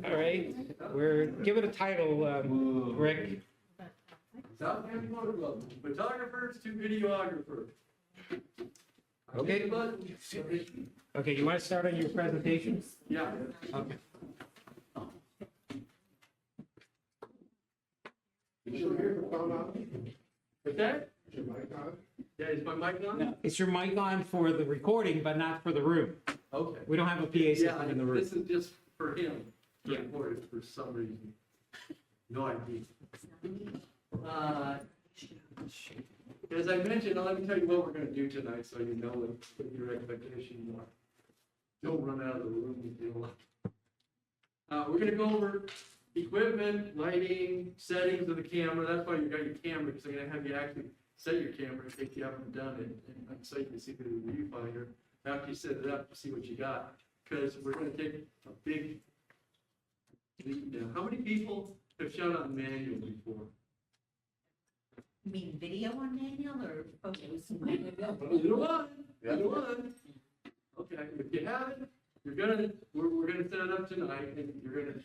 All right, give it a title, Rick. Southampton Motor Club, photographers to videographers. Okay. Okay, you want to start on your presentation? Yeah. Okay. What's that? Yeah, is my mic on? It's your mic on for the recording, but not for the room. Okay. We don't have a PA Yeah, system in the room. this is just for him, to Yeah. record it for some reason. No idea. As I mentioned, let me tell you what we're gonna do tonight, so you know what your expectations are. Don't run out of the room with you. We're gonna go over equipment, lighting, settings of the camera. That's why you got your camera, because I'm gonna have you actually set your camera in case you haven't done it, and so you can see through the viewfinder. After you set it up, see what you got, because we're gonna take a big leap down. How many people have shot on manual before? You mean video on manual or photos? Either one, either one. Okay, if you haven't, we're gonna set it up tonight, and you're gonna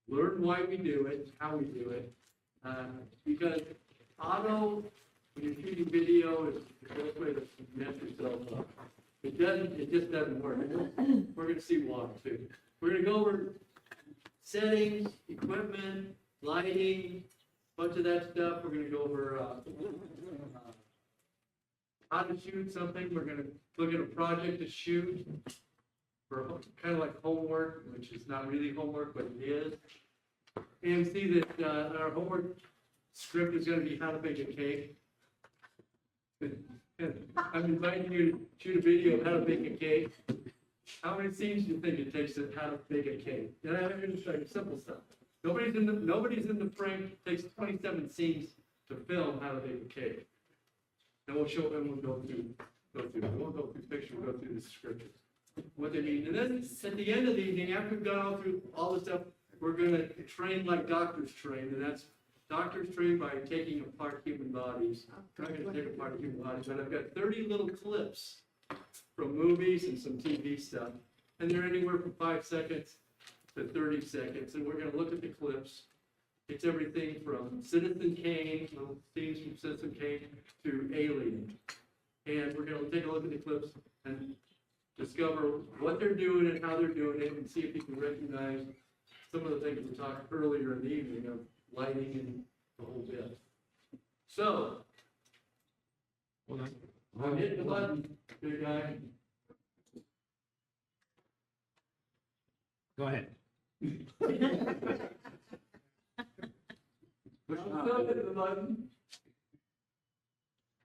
learn why we do it, how we do it. Because auto, when you're shooting video, is the best way to mess yourself up. It just doesn't work. We're gonna see why too. We're gonna go over settings, equipment, lighting, bunch of that stuff. We're gonna go over how to shoot something. We're gonna look at a project to shoot for kind of like homework, which is not really homework, but it is. And see that our homework script is gonna be how to bake a cake. I'm inviting you to shoot a video of how to bake a cake. How many scenes do you think it takes to how to bake a cake? And I mean, it's like simple stuff. Nobody's in the frame. It takes 27 scenes to film how to bake a cake. And we'll show them. We'll go through. We won't go through pictures. We'll go through the descriptions. What they need. And then at the end of the evening, after we've gone all through all the stuff, we're going to train like doctors train, and that's doctors train by taking apart human bodies. I'm not going to take apart human bodies, but I've got 30 little clips from movies and some TV stuff, and they're anywhere from 5 seconds to 30 seconds, and we're going to look at the clips. It's everything from Citizen Kane, little scenes from Citizen Kane, to Alien. And we're going to take a look at the clips and discover what they're doing and how they're doing it, and see if you can recognize some of the things we talked earlier in the evening of lighting and the whole bit. So, I'm hitting the button, big guy. Go ahead. I'm still hitting the button.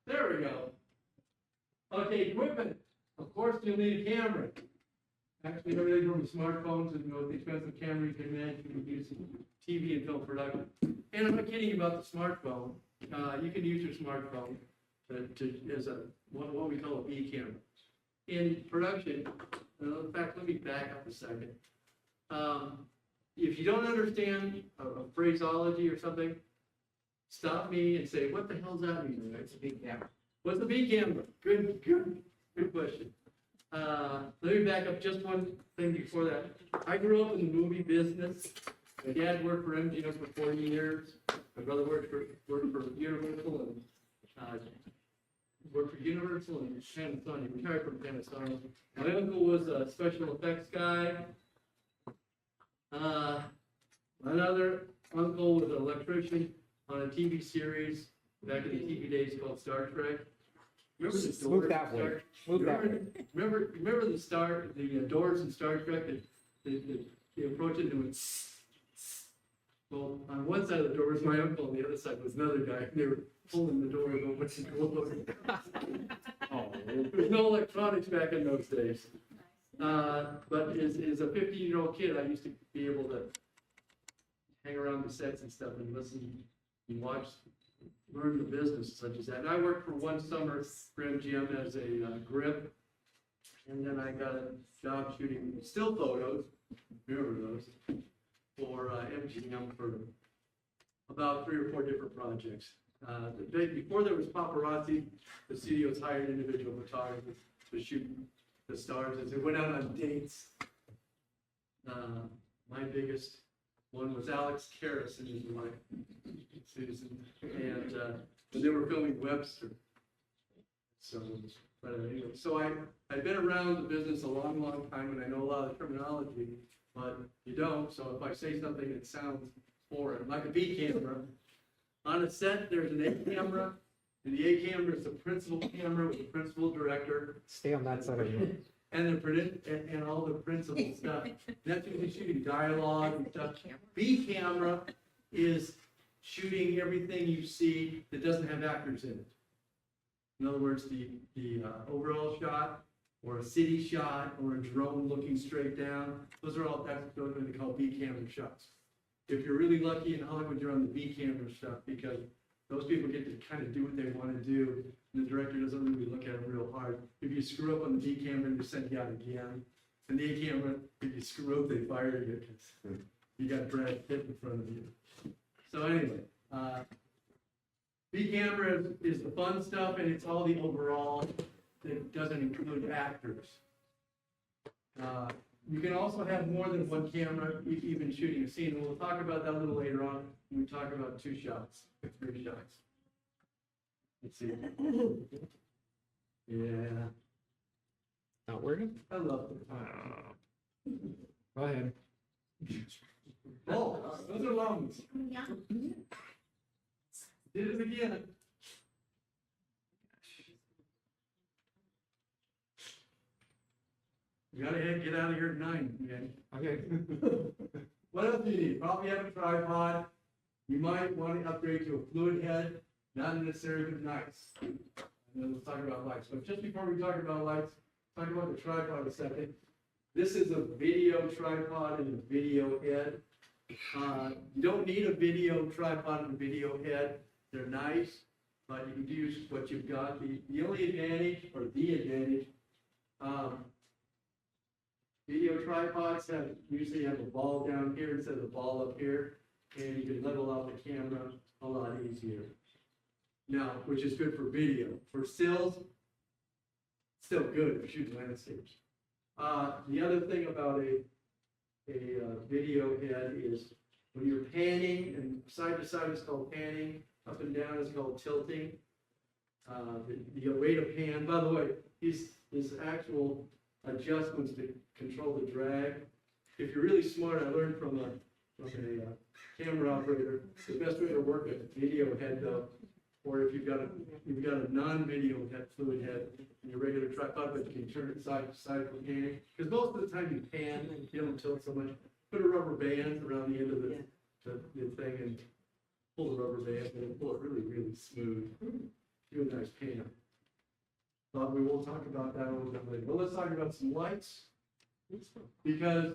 There we go. Okay, equipment. Of course, you'll need a camera. Actually, everything from smartphones and the most expensive camera you can imagine, you can use TV and film production. And I'm not kidding you about the smartphone. You can use your smartphone as what we call a B camera. In production, in fact, let me back up a second. If you don't understand a phraseology or something, stop me and say, what the hell does that mean? It's a B camera. What's a B camera? Good question. Let me back up just one thing before that. I grew up in the movie business. My dad worked for MGM for 40 years. My brother worked for Universal and Panasonic. Retired from Panasonic. My uncle was a special effects guy. Another uncle was an electrician on a TV series back in the TV days called Star Trek. Remember the doors? Move that way. Move that way. Remember the doors in Star Trek that they approach it and it went. Well, on one side of the door was my uncle, on the other side was another guy. They were pulling the door and open and closing. There was no electronics back in those days. But as a 15-year-old kid, I used to be able to hang around the sets and stuff and listen and watch, learn the business such as that. And I worked for one summer for MGM as a grip, and then I got a job shooting still photos, remember those, for MGM for about 3 or 4 different projects. Before there was paparazzi, the studios hired individual photographers to shoot the stars as they went out on dates. My biggest one was Alex Karras and his wife, Susan, and they were filming Webster. So, but anyway, so I've been around the business a long, long time, and I know a lot of the terminology, but you don't. So if I say something that sounds foreign, like a B camera, on a set there's an A camera, and the A camera is the principal camera with the principal director. Stay on that side of you. And and all the principal stuff. That's usually shooting dialogue and stuff. B camera is shooting everything you see that doesn't have actors in it. In other words, the overall shot, or a city shot, or a drone looking straight down. That's what they call B camera shots. If you're really lucky in Hollywood, you're on the B camera stuff, because those people get to kind of do what they want to do, and the director doesn't really look at them real hard. If you screw up on the B camera, they send you out again. And the A camera, if you screw up, they fire you because you got Brad Pitt in front of you. So anyway, B camera is the fun stuff, and it's all the overall that doesn't include actors. You can also have more than one camera, even shooting a scene. And we'll talk about that a little later on when we talk about 2 shots, 3 shots. Let's see. Yeah, Not working? I love it. Go ahead. Oh, those are lungs. Yeah. Did it again. You gotta get out of here at 9, okay? Okay. What else do you need? Probably have a tripod. You might want to upgrade to a fluid head, not necessarily but nice. And then let's talk about lights. But just before we talk about lights, talk about the tripod a second. This is a video tripod and a video head. You don't need a video tripod and a video head. They're nice, but you can use what you've got. The only advantage, or the advantage, video tripods usually have a ball down here instead of a ball up here, and you can level out the camera a lot easier. Now, which is good for video. For stills, still good for shooting landscapes. The other thing about a video head is when you're panning, and side to side is called panning, up and down is called tilting. The rate of pan, by the way, his actual adjustments to control the drag. If you're really smart, I learned from a camera operator, the best way to work a video head though, or if you've got a non-video head, fluid head, in your regular tripod, but you can turn it side to side for panning. Because most of the time you pan, you don't tilt so much. Put a rubber band around the end of the thing and pull the rubber band and pull it really, really smooth. Do a nice pan. But we will talk about that a little bit later. But let's talk about some lights. Because,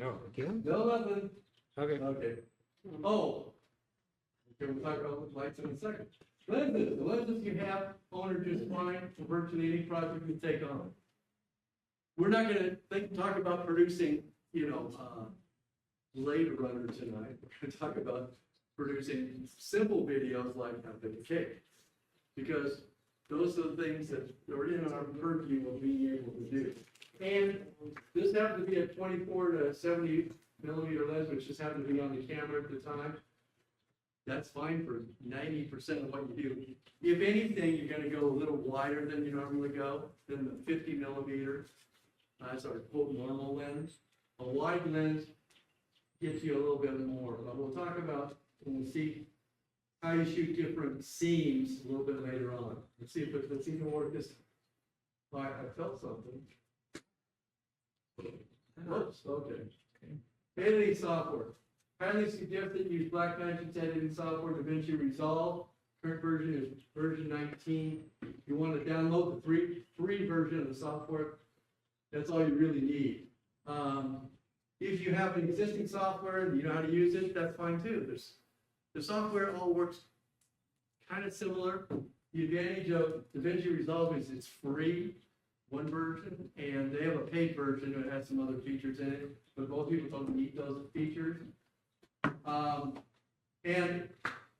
Oh, again? no, nothing. Okay. Okay. Oh. Okay, we'll talk about the lights in a second. Lenses. The lenses you have, own are just fine for virtually any project you take on. We're not gonna talk about producing, Blade Runner tonight. We're gonna talk about producing simple videos like How Big a Cake. Because those are the things that are in our purview of being able to do. And this happened to be a 24 to 70 millimeter lens, which just happened to be on the camera at the time. That's fine for 90% of what you do. If anything, you're gonna go a little wider than you normally go, than the 50 millimeter. That's our quote normal lens. A wide lens gets you a little bit more, but we'll talk about when we see how you shoot different scenes a little bit later on. Let's see if it's even work this. I felt something. Oops, okay. Editing software. Highly suggest that you use Blackmagic's editing software, DaVinci Resolve. Current version is version 19. You want to download the free version of the software. That's all you really need. If you have an existing software and you know how to use it, that's fine too. The software all works kind of similar. The advantage of DaVinci Resolve is it's free, one version, and they have a paid version that has some other features in it, but most people don't need those features. And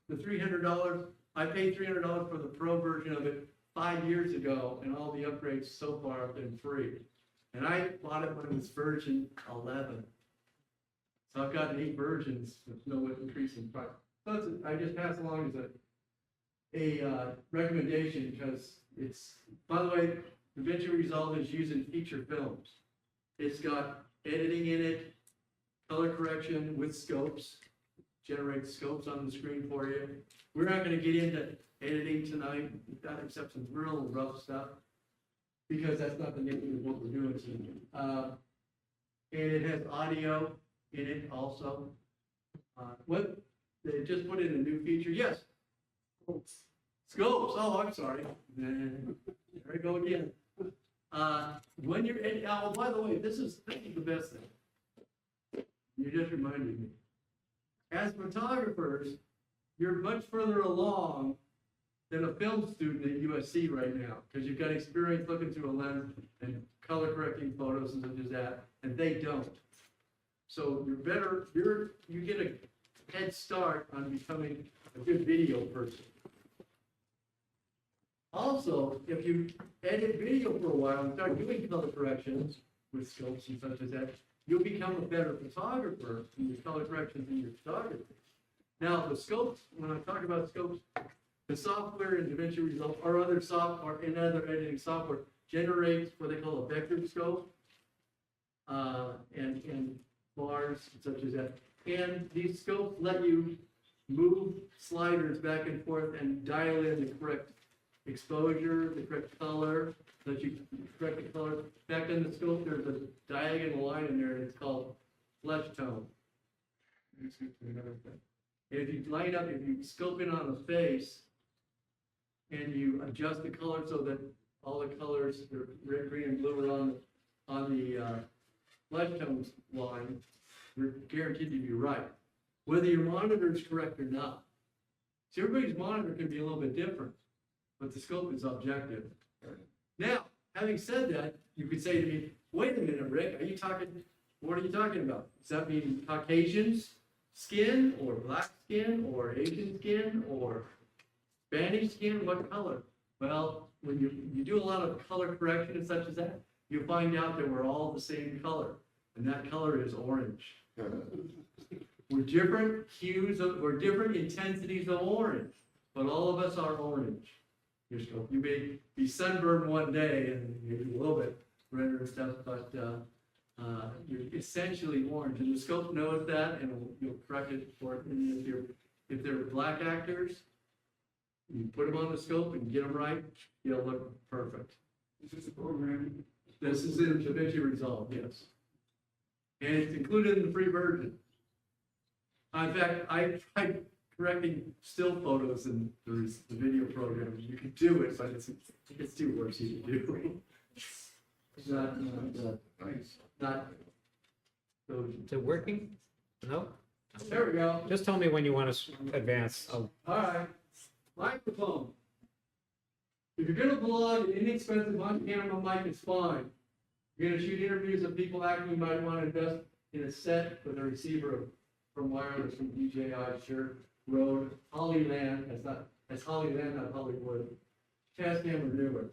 the $300, I paid $300 for the pro version of it 5 years ago, and all the upgrades so far have been free. And I bought it when it was version 11. So I've got 8 versions with no increasing price. So I just pass along as a recommendation because it's, by the way, DaVinci Resolve is using feature films. It's got editing in it, color correction with scopes, generates scopes on the screen for you. We're not gonna get into editing tonight, except some real rough stuff, because that's not the nature of what we're doing tonight. And it has audio in it also. What, they just put in a new feature, yes. Scopes, oh, I'm sorry. There we go again. When you're, oh, by the way, this is the best thing. You just reminded me. As photographers, you're much further along than a film student at USC right now, because you've got experience looking through a lens and color correcting photos and such as that, and they don't. So you're better, you get a head start on becoming a good video person. Also, if you edit video for a while and start doing color corrections with scopes and such as that, you'll become a better photographer in your color corrections in your photography. Now, the scopes, when I talk about scopes, the software in DaVinci Resolve or other software, in other editing software, generates what they call a vector scope, and bars such as that. And these scopes let you move sliders back and forth and dial in the correct exposure, the correct color, that you correct the color. Back in the scope, there's a diagonal line in there, and it's called flesh tone. If you line up, if you scope in on the face, and you adjust the color so that all the colors, the red, green, and blue, are on the flesh tones line, you're guaranteed to be right, whether your monitor is correct or not. So everybody's monitor can be a little bit different, but the scope is objective. Now, having said that, you could say to me, wait a minute, Rick, what are you talking about? Does that mean Caucasians skin, or black skin, or Asian skin, or Spanish skin? What color? Well, when you do a lot of color correction and such as that, you find out that we're all the same color, and that color is orange. We're different hues, we're different intensities of orange, but all of us are orange. You may be sunburned one day and maybe a little bit redder and stuff, but you're essentially orange, and the scope knows that, and you'll correct it for it. And if they're black actors, you put them on the scope and get them right, they'll look perfect. Is this a program? This is in DaVinci Resolve, yes. And it's included in the free version. In fact, I tried correcting still photos in the video program. You can do it, but it's too worksy to do. It's not so. Is it working? No? There we go. Just tell me when you want to advance. All right, microphone. If you're gonna blog, an inexpensive on-camera mic is fine. You're gonna shoot interviews of people acting, you might want to invest in a set with a receiver from wireless from DJI, sure. Rode, Hollyland, that's Hollyland, not Hollywood. Tascam or newer.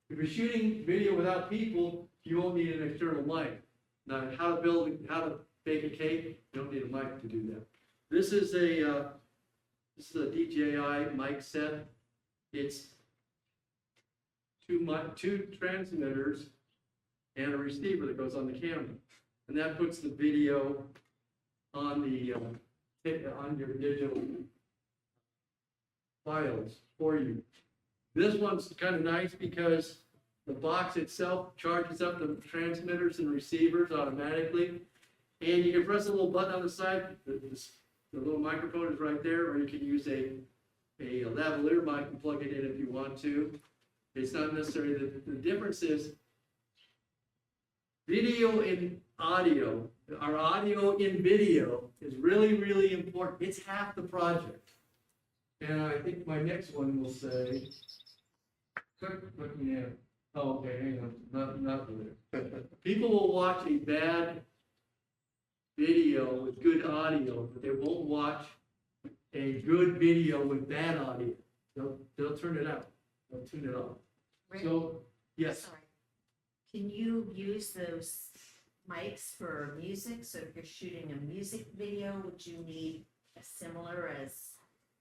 If you're shooting video without people, you won't need an external mic. Now, how to bake a cake, you don't need a mic to do that. This is a DJI mic set. It's two transmitters and a receiver that goes on the camera, and that puts the video on your digital files for you. This one's kind of nice because the box itself charges up the transmitters and receivers automatically, and you can press a little button on the side. The little microphone is right there, or you can use a lavalier mic and plug it in if you want to. It's not necessary. The difference is video and audio. Our audio in video is really, really important. It's half the project. And I think my next one will say, oh, okay, hang on, not there. People will watch a bad video with good audio, but they won't watch a good video with bad audio. They'll turn it out. They'll tune it off. Rick, So, yes. sorry. Can you use those mics for music, so if you're shooting a music video, would you need a similar as?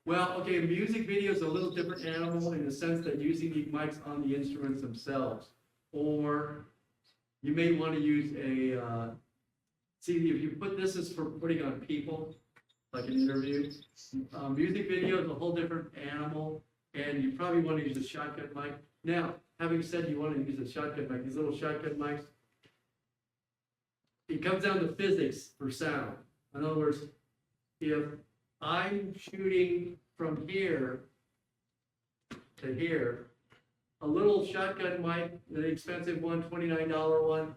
Well, okay, a music video is a little different animal in the sense that using the mics on the instruments themselves. Or you may want to use a, see, if you put this is for putting on people, like an interview. Music video is a whole different animal, and you probably want to use a shotgun mic. Now, having said you want to use a shotgun mic, these little shotgun mics, it comes down to physics for sound. In other words, if I'm shooting from here to here, a little shotgun mic, the expensive one, $29 one,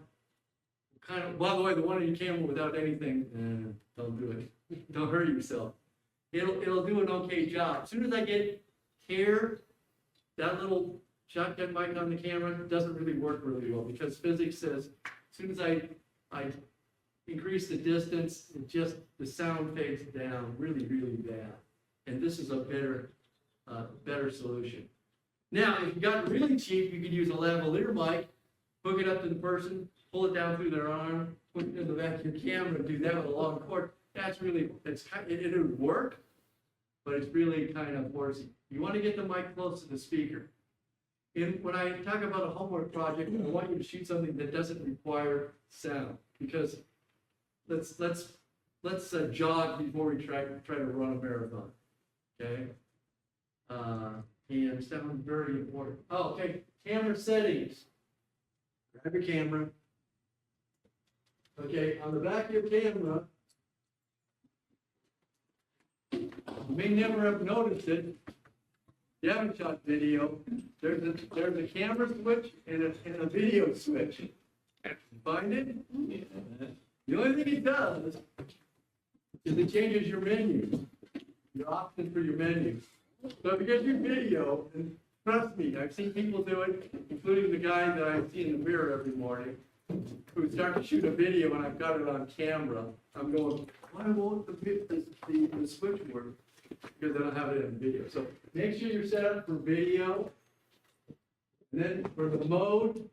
kind of, by the way, the one on your camera without anything, don't do it. Don't hurt yourself. It'll do an okay job. As soon as I get here, that little shotgun mic on the camera doesn't really work really well because physics says as soon as I increase the distance, the sound fades down really, really bad. And this is a better solution. Now, if you got really cheap, you could use a lavalier mic, hook it up to the person, pull it down through their arm, put it in the back of your camera, and do that with a long cord. That's really, it would work, but it's really kind of horsey. You want to get the mic close to the speaker. When I talk about a homework project, I want you to shoot something that doesn't require sound, because let's jog before we try to run a marathon, okay? And sound very important. Oh, okay, camera settings. Grab your camera. Okay, on the back of your camera, you may never have noticed it. You haven't shot video. There's a camera switch and a video switch. Find it? The only thing it does is it changes your menu, your options for your menu. So if you get your video, and trust me, I've seen people do it, including the guy that I see in the mirror every morning, who start to shoot a video and I've got it on camera. I'm going, why won't the switch work? Because I don't have it in video. So make sure you're set up for video. And then for the mode,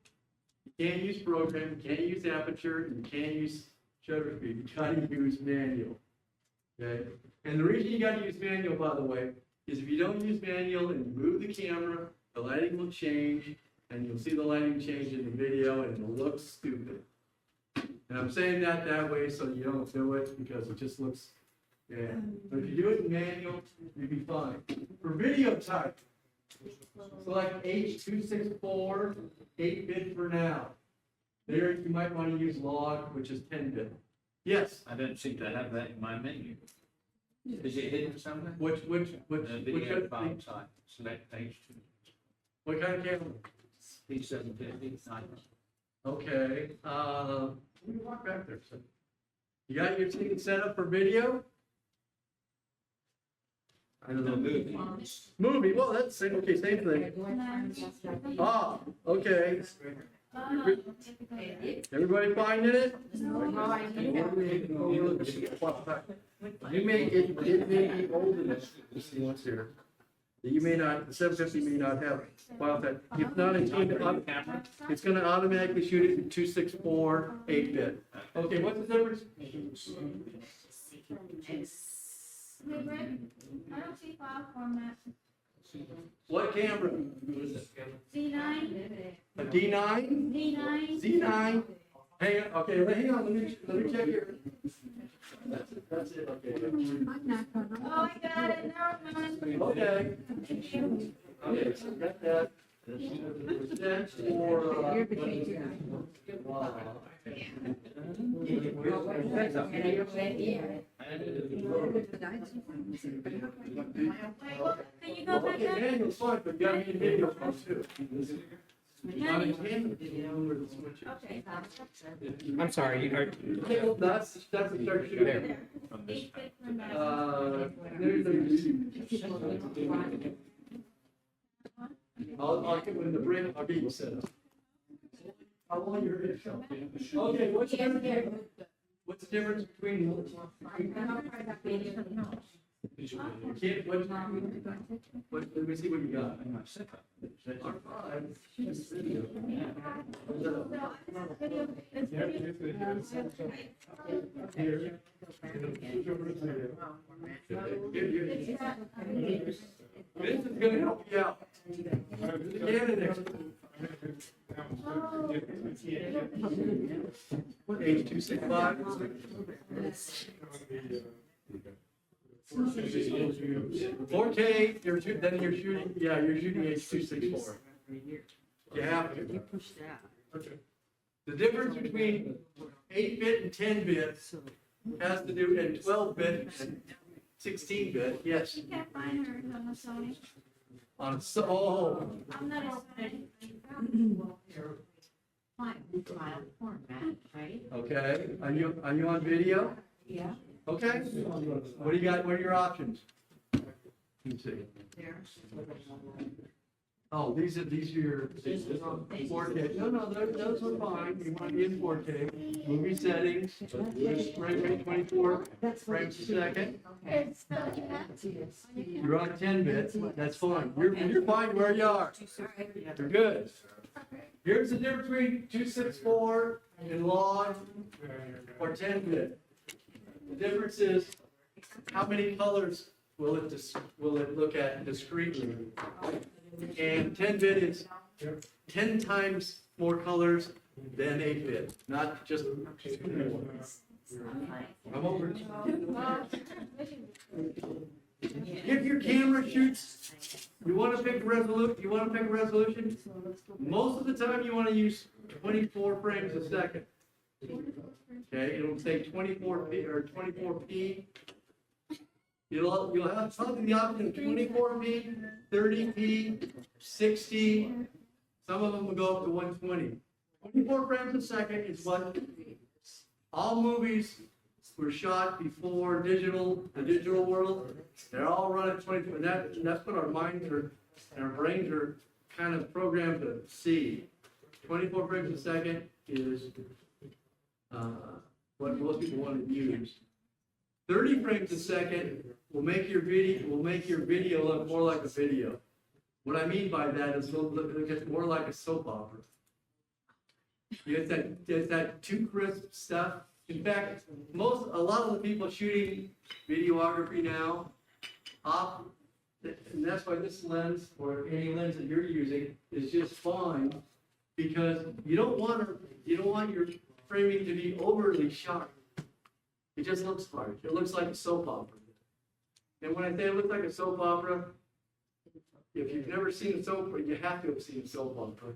you can't use program, you can't use aperture, and you can't use shutter speed. You gotta use manual. Okay? And the reason you gotta use manual, by the way, is if you don't use manual and you move the camera, the lighting will change, and you'll see the lighting change in the video, and it'll look stupid. And I'm saying that way so you don't do it, because it just looks, yeah. But if you do it in manual, you'll be fine. For video type, select H.264, 8-bit for now. There you might want to use log, which is 10-bit. Yes? I don't seem to have that in my menu. Is it hidden somewhere? Which Video file type, select H2. what kind of camera? P750, Okay, let me walk back there. So, you got your thing set up for video? I don't know. Movie, well, that's same, okay, same thing. Ah, okay. Everybody finding it? You may, it may be old enough, let's see what's here. You may not, the 750 may not have file type. If not, it's gonna automatically shoot it in 264, 8-bit. Okay, what's the difference? Hey, Rick, I don't see file format. What camera? Z9? A D9? Z9? Z9? Hang on, okay, hang on, let me check here. That's it, okay. Oh, I got it, never mind. Okay. Okay, so got that. That's for, Can you go back okay, up? manual's fine, but you gotta need video from too. Not in camera, where the switch is. Okay. I'm sorry, That's a start shooting. There. I'll get when the break, I'll get you set up. How long you're in? Okay, what's the difference between can't, let me see what you got. R5, just video. This is gonna help you out. What age, 265? 4K, then you're shooting, yeah, you're shooting H.264. You have to. The difference between 8-bit and 10-bit has to do, and 12-bit and 16-bit, yes. You can't find her on the Sony. Oh, I'm not a Sony. File format, right? okay. Are you on video? Yeah. Okay. What do you got? What are your options? Let's see. There. Oh, these are your 4K. No, those are fine. You want to be in 4K. Movie settings, frame rate 24 frames a second. It's the You're on 10-bit. That's fine. You're fine where you are. You're good. Here's the difference between 264 and log or 10-bit. The difference is how many colors will it look at discretely. And 10-bit is 10 times more colors than 8-bit, not just. I'm over. If your camera shoots, you want to pick a resolution. Most of the time, you want to use 24 frames a second. Okay, it'll say 24p or 24p. You'll have something the option of 24p, 30p, 60. Some of them will go up to 120. 24 frames a second is what all movies were shot before the digital world. They're all run at 24, and that's what our minds are, and our brains are kind of programmed to see. 24 frames a second is what most people want to use. 30 frames a second will make your video look more like a video. What I mean by that is it'll get more like a soap opera. It's that too crisp stuff. In fact, a lot of the people shooting videography now, and that's why this lens or any lens that you're using is just fine, because you don't want your framing to be overly sharp. It just looks hard. It looks like a soap opera. And when I say it looks like a soap opera, if you've never seen a soap opera, you have to have seen a soap opera.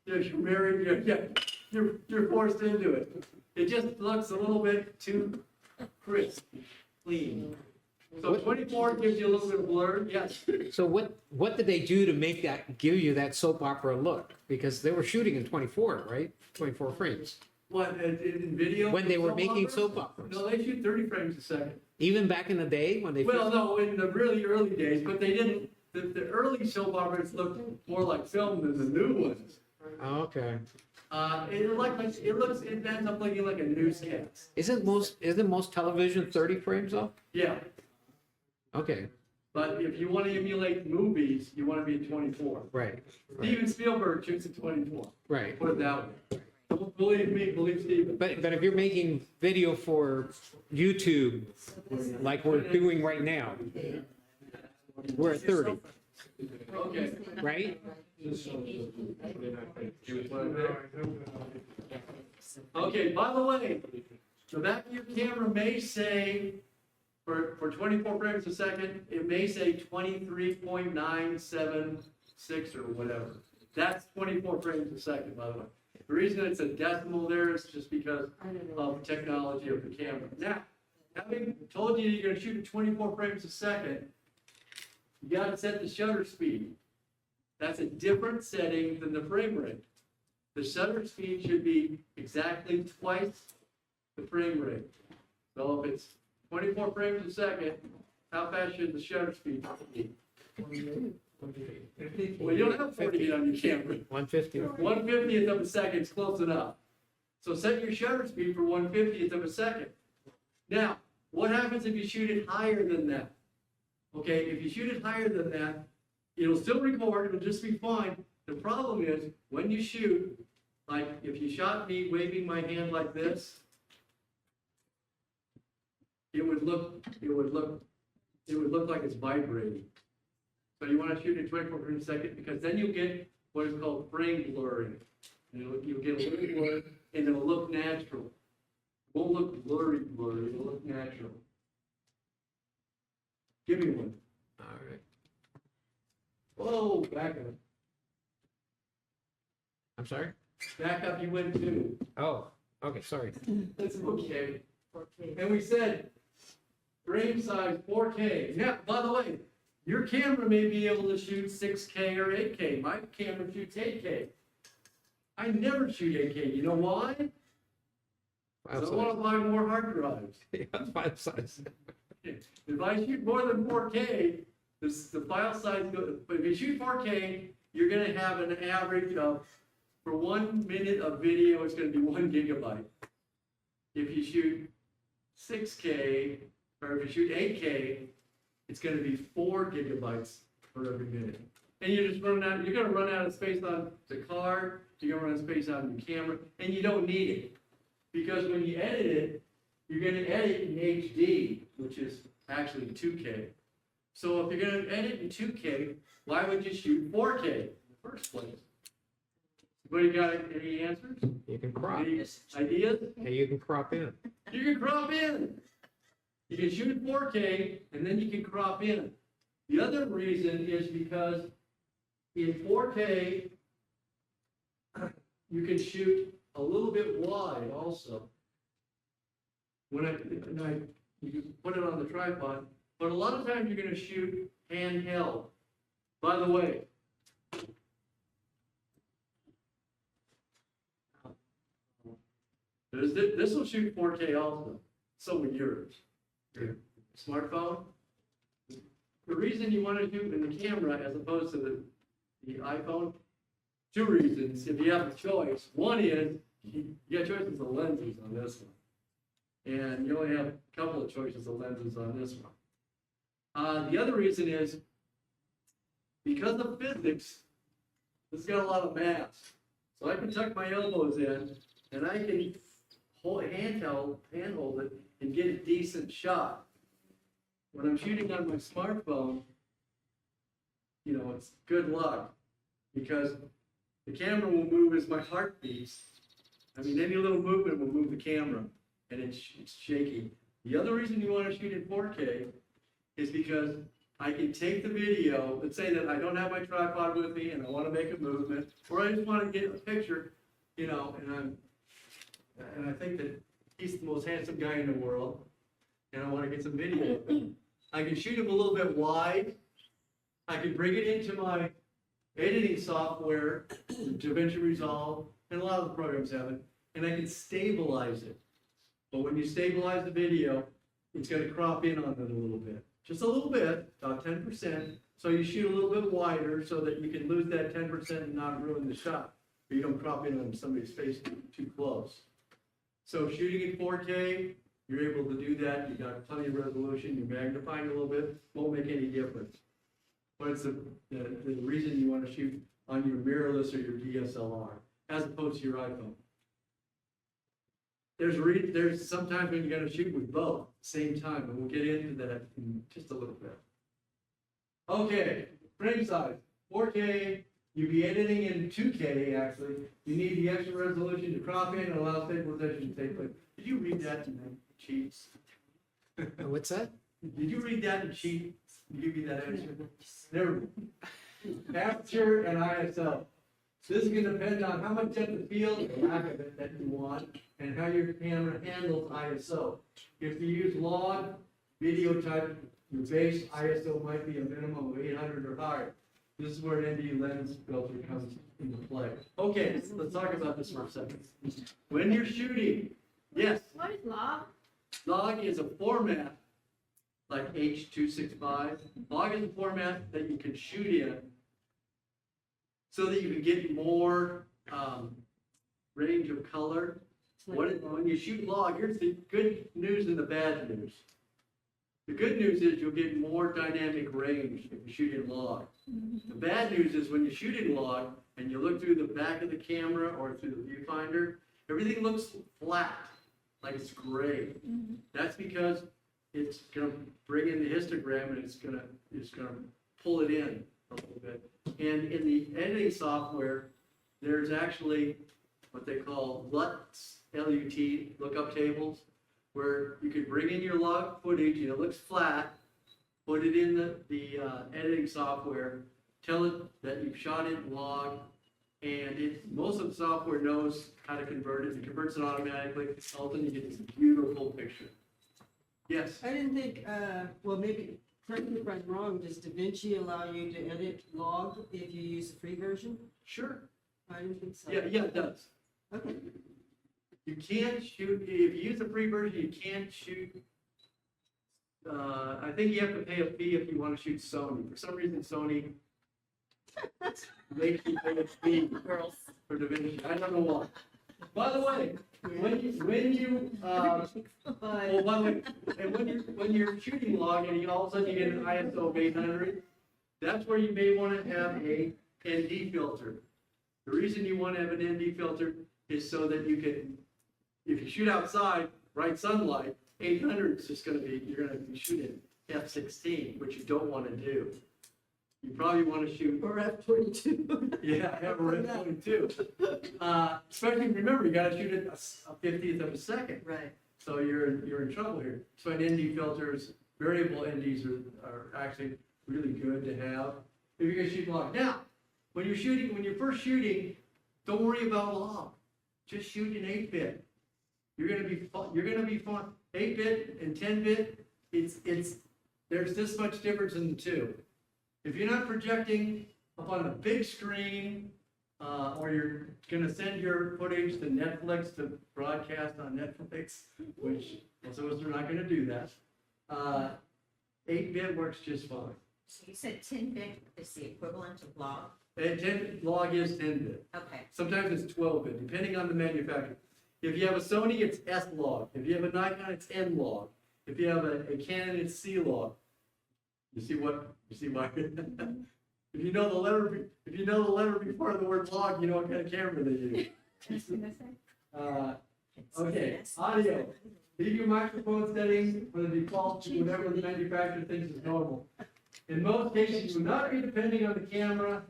If you're married, you're forced into it. It just looks a little bit too crisp, clean. So 24 gives you a little bit of blur, yes. So what did they do to give you that soap opera look? Because they were shooting in 24, right? 24 frames. What, in video? When they were soap making operas? soap operas. No, they shoot 30 frames a second. Even back in the day when they Well, no, in the really early days, but they didn't, the early soap operas looked more like film than the new ones. Oh, okay. It ends up looking like a newscast. Isn't most television 30 frames though? Yeah, Okay, but if you want to emulate movies, you want to be at 24. right. Steven Spielberg shoots at 24. Right. Put it that way. Don't believe me, believe Steven. But if you're making video for YouTube, like we're doing right now, we're at 30, Okay. right? Okay, by the way, the back of your camera may say, for 24 frames a second, it may say 23.976 or whatever. That's 24 frames a second, by the way. The reason it's a decimal there is just because of technology of the camera. Now, having told you you're going to shoot at 24 frames a second, you got to set the shutter speed. That's a different setting than the frame rate. The shutter speed should be exactly twice the frame rate. So if it's 24 frames a second, how fast should the shutter speed be? Well, you don't have 48 on your camera. 150. 1/50th of a second is close enough. So set your shutter speed for 1/50th of a second. Now, What happens if you shoot it higher than that? Okay, if you shoot it higher than that, it'll still record, it'll just be fine. The problem is, when you shoot, like if you shot me waving my hand like this, it would look like it's vibrating. So you want to shoot at 24 frames a second, because then you'll get what is called frame blurring. And you'll get a little blur, and it'll look natural. It won't look blurry, it'll look natural. Give me one. All right. Whoa, back up. I'm sorry? Back up, you went two. Oh, okay, sorry. That's okay. 4K. And we said frame size 4K. Yeah, by the way, your camera may be able to shoot 6K or 8K. My camera shoots 8K. I never shoot 8K. You know why? File Because I want to buy more hard drives. size. Yeah, file size. If I shoot more than 4K, the file size goes, but if you shoot 4K, you're gonna have an average of, for 1 minute of video, it's gonna be 1 gigabyte. If you shoot 6K, or if you shoot 8K, it's gonna be 4 gigabytes for every minute. And you're gonna run out of space on the card, you're gonna run out of space on your camera, and you don't need it. Because when you edit it, you're gonna edit in HD, which is actually 2K. So if you're gonna edit in 2K, why would you shoot 4K in the first place? Anybody got any answers? You can crop. Any ideas? Hey, you can crop in. You can crop in. You can shoot at 4K and then you can crop in. The other reason is because in 4K, you can shoot a little bit wide also. You can put it on the tripod, but a lot of times you're gonna shoot handheld. By the way, this will shoot 4K also, so will yours. Your smartphone. The reason you want to shoot in the camera as opposed to the iPhone, 2 reasons, if you have a choice. One is, you got choices of lenses on this one. And you only have a couple of choices of lenses on this one. The other reason is, because of physics, this has got a lot of mass. So I can tuck my elbows in, and I can handhold it, and get a decent shot. When I'm shooting on my smartphone, you know, it's good luck, because the camera will move as my heart beats. I mean, any little movement will move the camera, and it's shaky. The other reason you want to shoot in 4K is because I can take the video, let's say that I don't have my tripod with me and I want to make a movement, or I just want to get a picture, you know, and I think that he's the most handsome guy in the world, and I want to get some video of him. I can shoot him a little bit wide. I can bring it into my editing software, DaVinci Resolve, and a lot of the programs have it, and I can stabilize it. But when you stabilize the video, it's going to crop in on it a little bit. Just a little bit, about 10%. So you shoot a little bit wider so that you can lose that 10% and not ruin the shot. But you don't crop in on somebody's face too close. So shooting in 4K, you're able to do that. You got plenty of resolution. You're magnifying a little bit. Won't make any difference. But it's the reason you want to shoot on your mirrorless or your DSLR as opposed to your iPhone. There's sometimes when you're going to shoot with both at the same time, and we'll get into that in just a little bit. Okay, frame size, 4K. You'd be editing in 2K actually. You need the extra resolution to crop in and allow stabilization to take place. Did you read that in the cheats? What's that? Did you read that in cheat? Did you give me that answer? Never. Aperture and ISO. This is going to depend on how much depth of field or lack of it that you want, and how your camera handles ISO. If you use log video type, your base ISO might be a minimum of 800 or higher. This is where an ND lens filter comes into play. Okay, let's talk about this for a second. When you're shooting, yes, What is log? log is a format like H.265. Log is a format that you can shoot in so that you can get more range of color. When you shoot log, here's the good news and the bad news. The good news is you'll get more dynamic range if you shoot in log. The bad news is when you shoot in log and you look through the back of the camera or through the viewfinder, everything looks flat, like it's gray. That's because it's gonna bring in the histogram and it's gonna pull it in a little bit. And in the editing software, there's actually what they call LUTs, L-U-T, lookup tables, where you could bring in your log footage and it looks flat, put it in the editing software, tell it that you've shot it in log, and most of the software knows how to convert it. It converts it automatically. All of a sudden you get this beautiful picture. Yes? I didn't think, well, maybe, correct me if I'm wrong, does DaVinci allow you to edit log if you use the free version? Sure. I didn't think so. Yeah, it does. Okay. You can't shoot, if you use the free version, you can't shoot, I think you have to pay a fee if you want to shoot Sony. For some reason, Sony makes you pay a fee Girls. for DaVinci. I don't know why. By the way, when you oh, by the way, and when you're shooting log and all of a sudden you get an ISO of 800, that's where you may want to have a ND filter. The reason you want to have an ND filter is so that you can, if you shoot outside, bright sunlight, 800 is just going to be, you're going to be shooting f/16, which you don't want to do. You probably want to shoot, Or F-22. yeah, or f/22. Especially remember, you got to shoot it a 50th of a second. Right. So you're in trouble here. So an ND filters, variable NDs are actually really good to have if you're going to shoot log. Now, when you're first shooting, don't worry about log. Just shoot in 8-bit. You're gonna be fine. 8-bit and 10-bit, there's this much difference in the two. If you're not projecting up on a big screen, or you're gonna send your footage to Netflix to broadcast on Netflix, which most of us are not gonna do that, 8-bit works just fine. So you said 10-bit is the equivalent of log? And log is 10-bit. Okay. Sometimes it's 12-bit, depending on the manufacturer. If you have a Sony, it's S-log. If you have a Nikon, it's N-log. If you have a Canon, it's C-log. You see why? If you know the letter before the word log, you know what kind of camera they use. Okay, audio. Leave your microphone settings for the default to whatever the manufacturer thinks is normal. In most cases, you will not be depending on the camera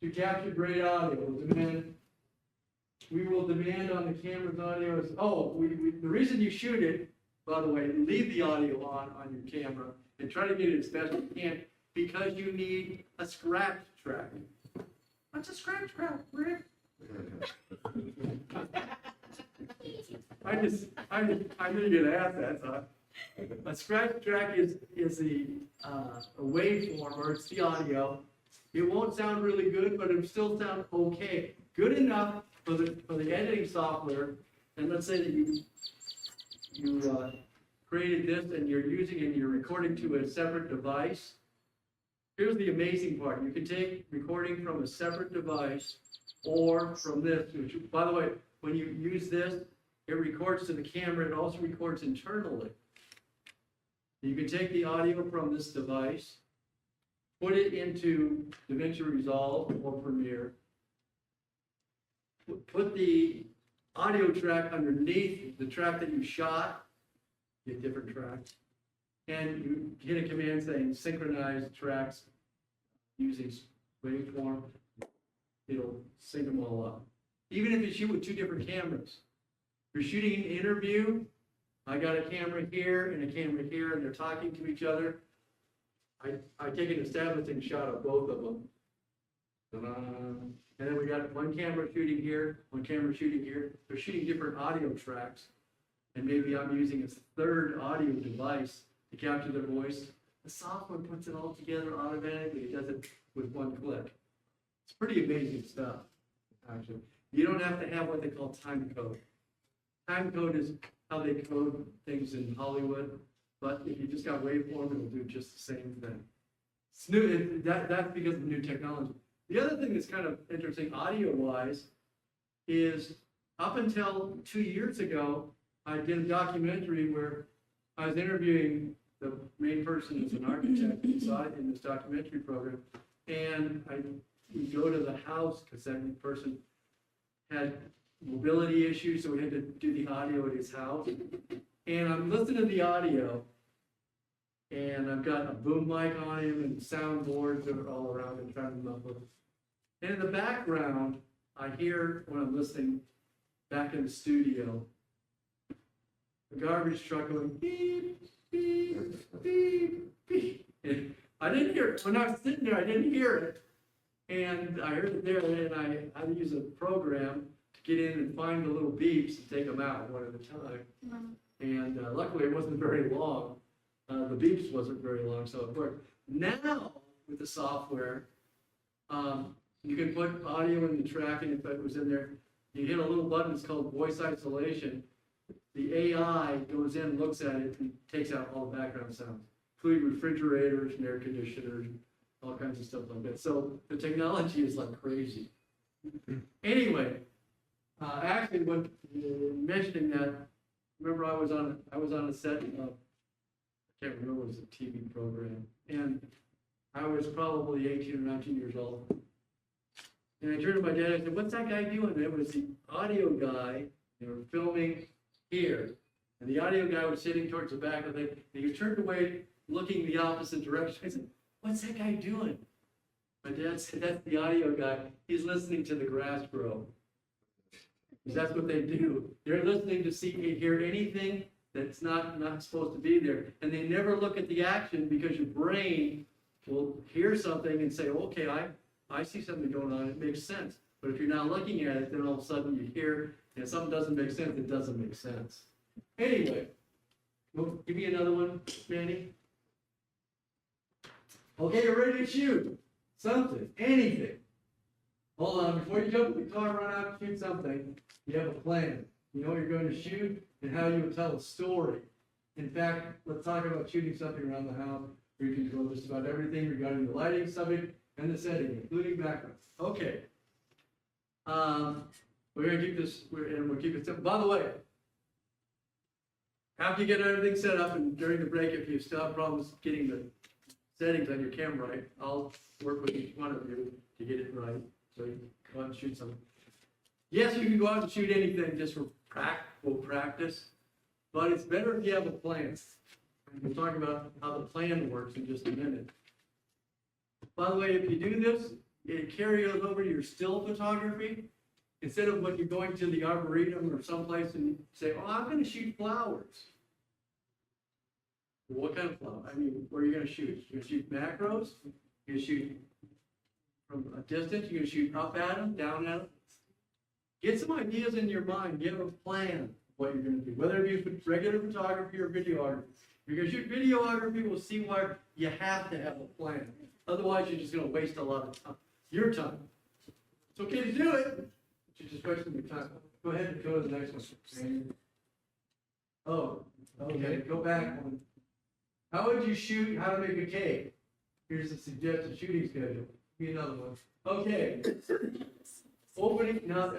to capture great audio. We will demand on the camera's audio is, the reason you shoot it, by the way, leave the audio on your camera and try to get it as best you can because you need a scratch track. What's a scratch track, Rick? I knew you'd ask that, so. A scratch track is a waveform, or it's the audio. It won't sound really good, but it'll still sound okay. Good enough for the editing software. And let's say that you created this and you're using it and you're recording to a separate device. Here's the amazing part. You can take recording from a separate device or from this, which, by the way, when you use this, it records to the camera. It also records internally. You can take the audio from this device, put it into DaVinci Resolve or Premiere, put the audio track underneath the track that you shot, get different tracks, and you hit a command saying synchronize tracks using waveform. It'll sync them all up. Even if you shoot with two different cameras. If you're shooting an interview, I got a camera here and a camera here, and they're talking to each other. I take an establishing shot of both of them. And then we got one camera shooting here, one camera shooting here. They're shooting different audio tracks. And maybe I'm using a third audio device to capture their voice. The software puts it all together automatically. It does it with one click. It's pretty amazing stuff, actually. You don't have to have what they call time code. Time code is how they code things in Hollywood, but if you just got waveform, it'll do just the same thing. It's new, that's because of new technology. The other thing that's kind of interesting audio-wise is up until 2 years ago, I did a documentary where I was interviewing the main person is an architect inside in this documentary program. And we go to the house because that person had mobility issues, so we had to do the audio at his house. And I'm listening to the audio, and I've got a boom mic on him and soundboards that are all around him trying to muffle it. And in the background, I hear, when I'm listening back in the studio, the garbage truck going beep, beep, beep, beep. And I didn't hear it. When I was sitting there, I didn't hear it. And I heard it there, and I had to use a program to get in and find the little beeps and take them out one at a time. And luckily, it wasn't very long. The beeps wasn't very long, so it worked. Now, with the software, you can put audio in the track, and if it was in there, you hit a little button, it's called voice isolation. The AI goes in, looks at it, and takes out all the background sounds, including refrigerators and air conditioners, all kinds of stuff like that. So the technology is like crazy. Anyway, actually, when mentioning that, remember I was on a set of, I can't remember, it was a TV program, and I was probably 18 or 19 years old. And I turned to my dad and I said, "What's that guy doing?" And it was the audio guy. They were filming here, and the audio guy was sitting towards the back of the thing, and he was turned away, looking the opposite direction. I said, "What's that guy doing?" My dad said, "That's the audio guy. He's listening to the grass grow." Because that's what they do. They're listening to see, hear anything that's not supposed to be there. And they never look at the action because your brain will hear something and say, "Okay, I see something going on. It makes sense." But if you're not looking at it, then all of a sudden you hear, and something doesn't make sense, it doesn't make sense. Anyway, well, give me another one, Manny. Okay, you're ready to shoot something, anything. Hold on, before you jump in the car, run out and shoot something, you have a plan. You know what you're going to shoot and how you will tell a story. In fact, let's talk about shooting something around the house where you can control just about everything regarding the lighting, subject, and the setting, including background. Okay. We're gonna keep this, we'll keep it simple. By the way, after you get everything set up and during the break, if you still have problems getting the settings on your camera right, I'll work with each one of you to get it right. So you can go out and shoot something. Yes, you can go out and shoot anything just for practice, but it's better if you have a plan. We'll talk about how the plan works in just a minute. By the way, if you do this, it carries over to your still photography. Instead of when you're going to the Arboretum or someplace and you say, "Oh, I'm going to shoot flowers." Well, what kind of flower? I mean, where are you going to shoot? You're going to shoot macros? You're going to shoot from a distance? You're going to shoot up at them, down at them? Get some ideas in your mind. Give a plan of what you're going to do, whether it be regular photography or videography. If you're going to shoot videography, we'll see why you have to have a plan. Otherwise, you're just going to waste a lot of time. Your time. It's okay to do it, but you're just wasting your time. Go ahead and go to the next one. Oh, okay, go back one. How would you shoot how to make a cake? Here's a suggested shooting schedule. Give me another one. Okay. Opening, now,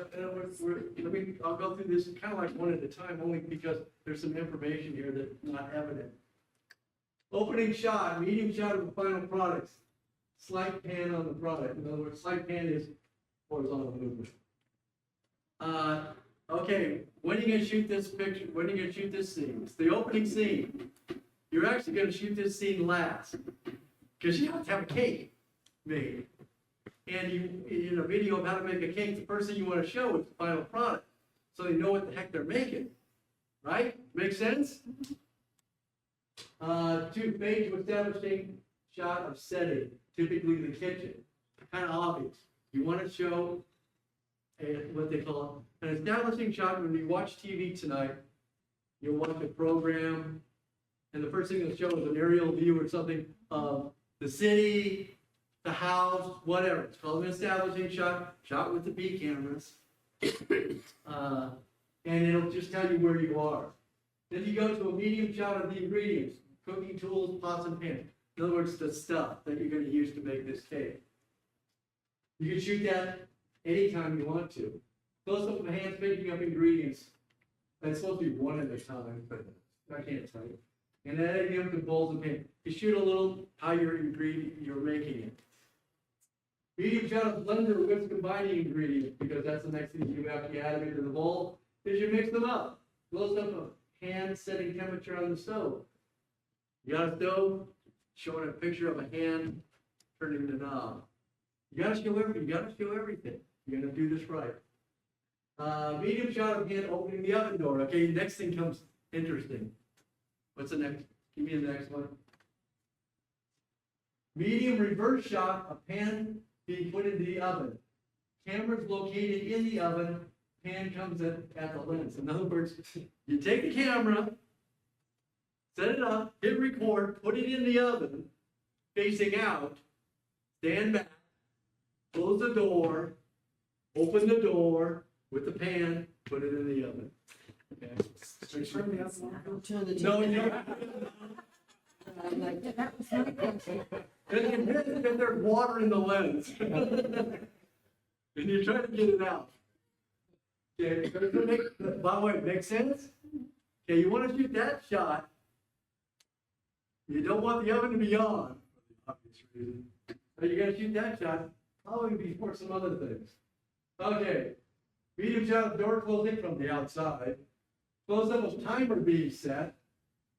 I'll go through this kind of like one at a time, only because there's some information here that's not evident. Opening shot, medium shot of the final product. Slight pan on the product. In other words, slight pan is horizontal movement. Okay, when are you going to shoot this picture? When are you going to shoot this scene? It's the opening scene. You're actually going to shoot this scene last because you have to have a cake made. And in a video of how to make a cake, the first thing you want to show is the final product so they know what the heck they're making. Right? Make sense? 2, fade to establishing shot of setting, typically the kitchen. Kind of obvious. You want to show what they call an establishing shot. When you watch TV tonight, you'll watch a program, and the first thing they'll show is an aerial view or something of the city, the house, whatever. It's called an establishing shot, shot with the B cameras. And it'll just tell you where you are. Then you go to a medium shot of the ingredients, cooking tools, pots and pans. In other words, the stuff that you're going to use to make this cake. You can shoot that anytime you want to. Close up of hands picking up ingredients. It's supposed to be one at a time, but I can't tell you. and adding them to bowls of paint. You shoot a little how you're making it. Medium shot of blender with combining ingredients, because that's the next thing you do after you add them into the bowl, is you mix them up. Close up a hand setting temperature on the stove. You got a stove, showing a picture of a hand turning the knob. You gotta show everything. You're gonna do this right. Medium shot of hand opening the oven door. Okay, next thing comes interesting. What's the next? Give me the next one. Medium reverse shot of pan being put into the oven. Camera's located in the oven, pan comes at the lens. In other words, you take the camera, set it up, hit record, put it in the oven, facing out, stand back, close the door, open the door with the pan, put it in the oven. Okay. Don't turn the No, TV. you and there's water in the lens. And you're trying to get it out. Okay, by the way, make sense? Okay, you want to shoot that shot. You don't want the oven to be on, for the obvious reason. But you gotta shoot that shot, probably before some other things. Okay, medium shot of door closing from the outside. Close up of timer being set.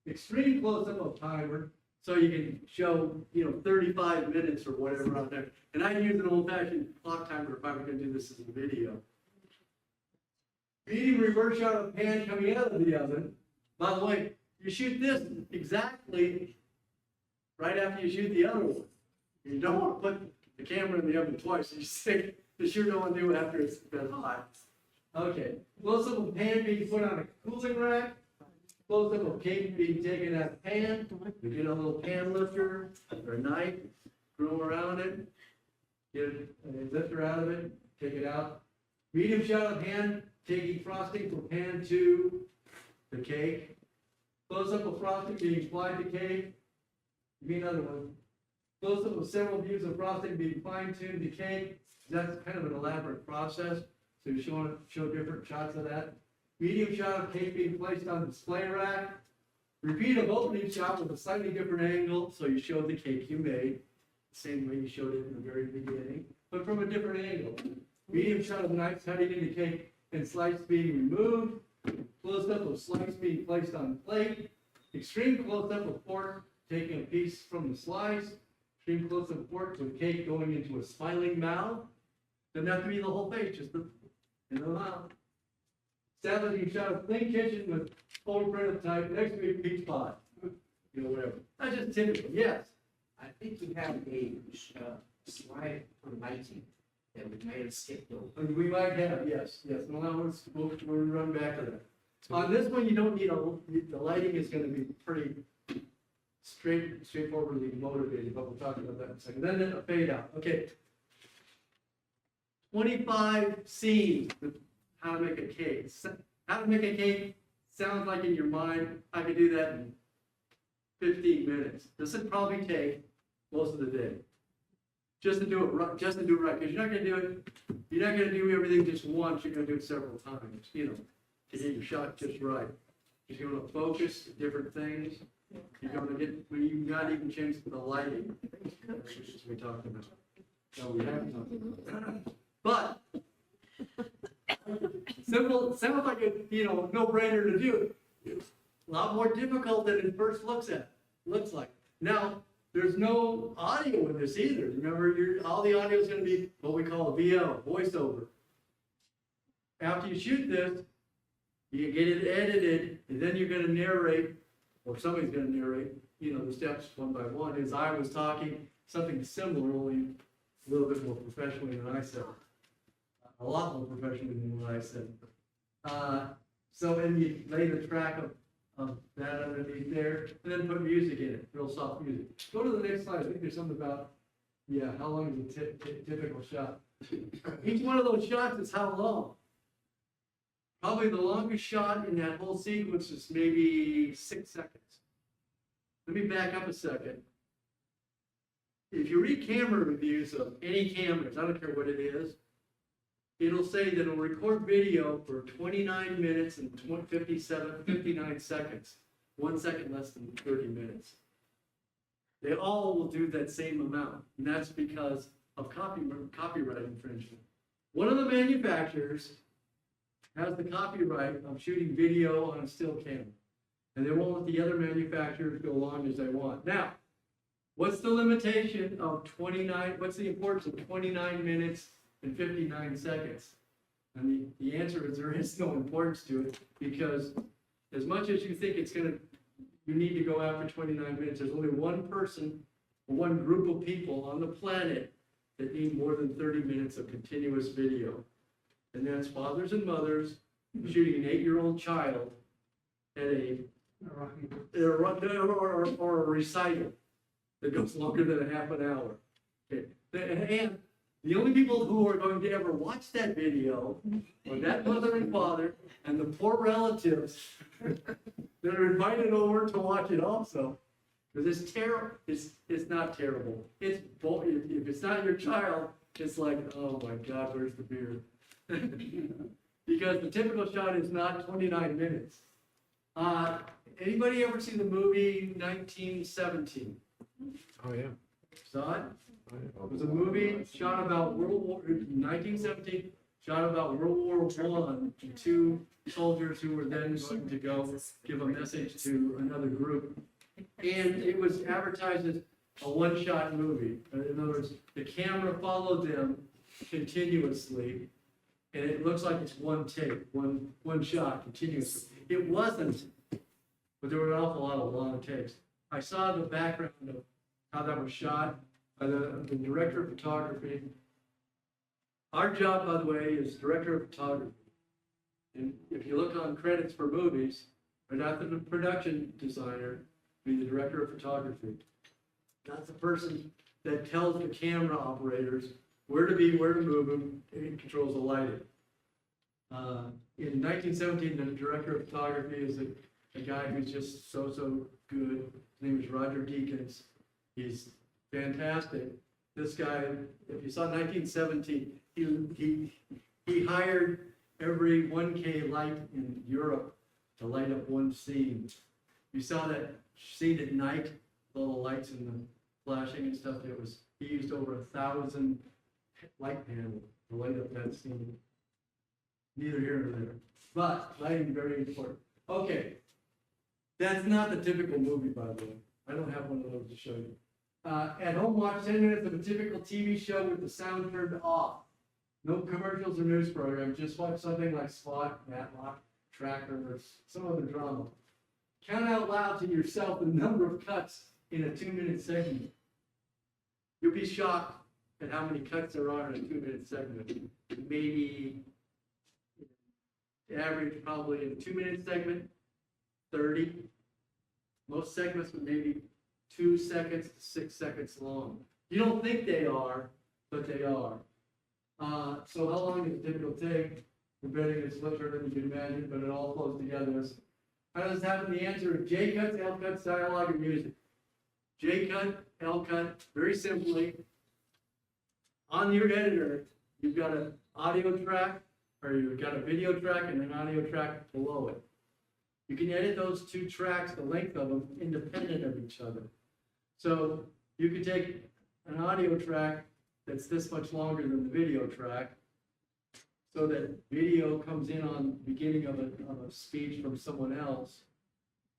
Extreme close up of timer, so you can show, 35 minutes or whatever on there. And I use an old fashioned clock timer if I were gonna do this as a video. Medium reverse shot of pan coming out of the oven. By the way, you shoot this exactly right after you shoot the other one. You don't want to put the camera in the oven twice. You stick the sure no one do after it's been hot. Okay, close up of pan being put on a cooling rack. Close up of cake being taken out of pan. We get a little pan lifter or a knife, throw around it, get a lifter out of it, take it out. Medium shot of hand taking frosting from pan to the cake. Close up of frosting being applied to cake. Give me another one. Close up of several views of frosting being fine-tuned to cake. That's kind of an elaborate process. So you show different shots of that. Medium shot of cake being placed on the display rack. Repeat of opening shot with a slightly different angle, so you show the cake you made, the same way you showed it in the very beginning, but from a different angle. Medium shot of knife cutting into cake and slice being removed. Close up of slice being placed on plate. Extreme close up of fork taking a piece from the slice. Extreme close up of fork with cake going into a smiling mouth. Doesn't have to be the whole face, just the mouth. Establishing shot of clean kitchen with full prototype next to a peach pot. Whatever. That's just typical, yes. I think you have a slide from 19 that we may have skipped over. We might have, yes. Well, we'll run back to that. On this one, you don't need the lighting is gonna be pretty straightforwardly motivated, but we'll talk about that in a second. Then a fade out, okay. 25 scenes with how to make a cake. How to make a cake sounds like in your mind, I could do that in 15 minutes. This would probably take most of the day. Just to do it right, because you're not gonna do everything just once, you're gonna do it several times, to get your shot just right. You're gonna focus different things. You're gonna you not even change the lighting. That's what we talked about. No, we haven't talked about that. But simple, sounds like a no-brainer to do. It's a lot more difficult than it first looks like. Now, there's no audio in this either. Remember, all the audio is going to be what we call a VO, voiceover. After you shoot this, you get it edited, and then you're going to narrate, or somebody's going to narrate, the steps one by one. As I was talking, something similar, only a little bit more professionally than I said. A lot more professionally than what I said. And you lay the track of that underneath there, and then put music in it, real soft music. Go to the next slide. I think there's something about, how long is a typical shot? Each one of those shots is how long? Probably the longest shot in that whole sequence is maybe 6 seconds. Let me back up a second. If you read camera reviews of any cameras, I don't care what it is, it'll say that it'll record video for 29 minutes and 59 seconds. 1 second less than 30 minutes. They all will do that same amount, and that's because of copyright infringement. One of the manufacturers has the copyright of shooting video on a still camera, and they won't let the other manufacturers go long as they want. Now, what's the limitation of 29, what's the importance of 29 minutes and 59 seconds? And the answer is there is no importance to it, because as much as you think you need to go after 29 minutes, there's only one person, or one group of people on the planet that need more than 30 minutes of continuous video. And that's fathers and mothers shooting an 8-year-old child at or a recital that goes longer than a half an hour. Okay. And the only people who are going to ever watch that video are that mother and father and the poor relatives that are invited over to watch it also. Because it's terrible. It's not terrible. If it's not your child, it's like, oh my God, where's the beer? Because the typical shot is not 29 minutes. Anybody ever see the movie 1917? Oh, yeah. Saw it? It was a movie shot about 1917, shot about World War I, two soldiers who were then going to go give a message to another group. And it was advertised as a one-shot movie. In other words, the camera followed them continuously, and it looks like it's one take, one shot continuously. It wasn't, but there were an awful lot of long takes. I saw the background of how that was shot by the director of photography. Our job, by the way, is director of photography. And if you look on credits for movies, right after the production designer, be the director of photography. That's the person that tells the camera operators where to be, where to move them, and controls the lighting. In 1917, the director of photography is a guy who's just so good. His name is Roger Deakins. He's fantastic. This guy, if you saw 1917, he hired every 1K light in Europe to light up one scene. You saw that scene at night, all the lights and the flashing and stuff. He used over 1,000 light panels to light up that scene. Neither here nor there, but lighting is very important. Okay, that's not the typical movie, by the way. I don't have one of those to show you. At home, watch 10 minutes of a typical TV show with the sound turned off. No commercials or news programs. Just watch something like Spot, Matlock, Tracker, or some other drama. Count out loud to yourself the number of cuts in a 2-minute segment. You'll be shocked at how many cuts there are in a 2-minute segment. Maybe average, probably in a 2-minute segment, 30. Most segments would maybe 2 seconds to 6 seconds long. You don't think they are, but they are. So how long does a typical take? We're betting it's much harder than you can imagine, but it all flows together. How does this happen? The answer is J cuts, L cuts, dialogue, and music. J cut, L cut, very simply. On your editor, you've got an audio track, or you've got a video track and an audio track below it. You can edit those two tracks, the length of them, independent of each other. So you could take an audio track that's this much longer than the video track, so that video comes in on the beginning of a speech from someone else,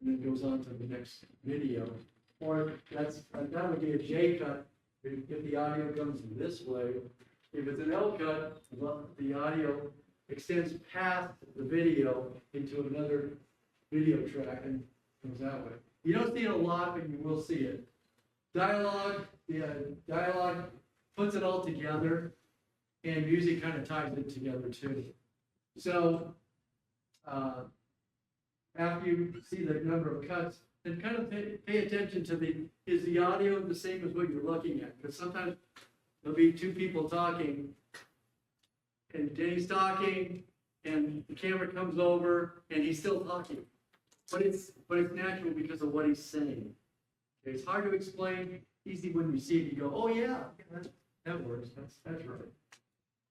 and then goes on to the next video. Or that would be a J cut if the audio comes this way. If it's an L cut, the audio extends past the video into another video track and comes that way. You don't see it a lot, but you will see it. Dialogue puts it all together, and music kind of ties it together too. So after you see the number of cuts, then kind of pay attention to is the audio the same as what you're looking at? Because sometimes there'll be two people talking, and Danny's talking, and the camera comes over, and he's still talking. But it's natural because of what he's saying. Okay, it's hard to explain, easy when you see it, you go, oh yeah, that works, that's right.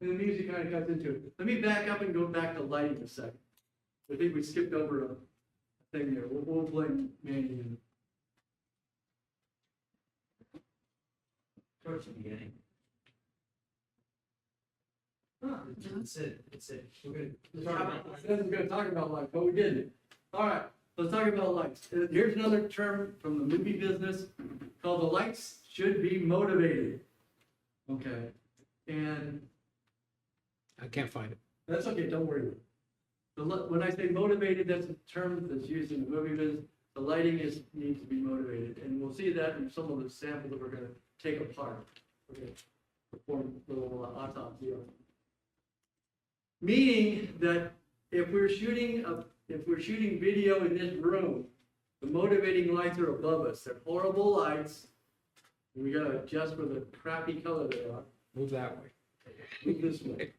And the music kind of cuts into it. Let me back up and go back to lighting a second. I think we skipped over a thing there. We'll blame Mandy. Towards the beginning. It's it. We're We're gonna talk about lights, but we didn't. All right, let's talk about lights. Here's another term from the movie business called the lights should be motivated. Okay, and I can't find it. that's okay, don't worry. When I say motivated, that's a term that's used in the movie business. The lighting needs to be motivated, and we'll see that in some of the samples that we're gonna take apart. Okay, perform a little autopsy on. Meaning that if we're shooting video in this room, the motivating lights are above us. They're horrible lights. And we gotta adjust for the crappy color they are. Move that way. Move this way.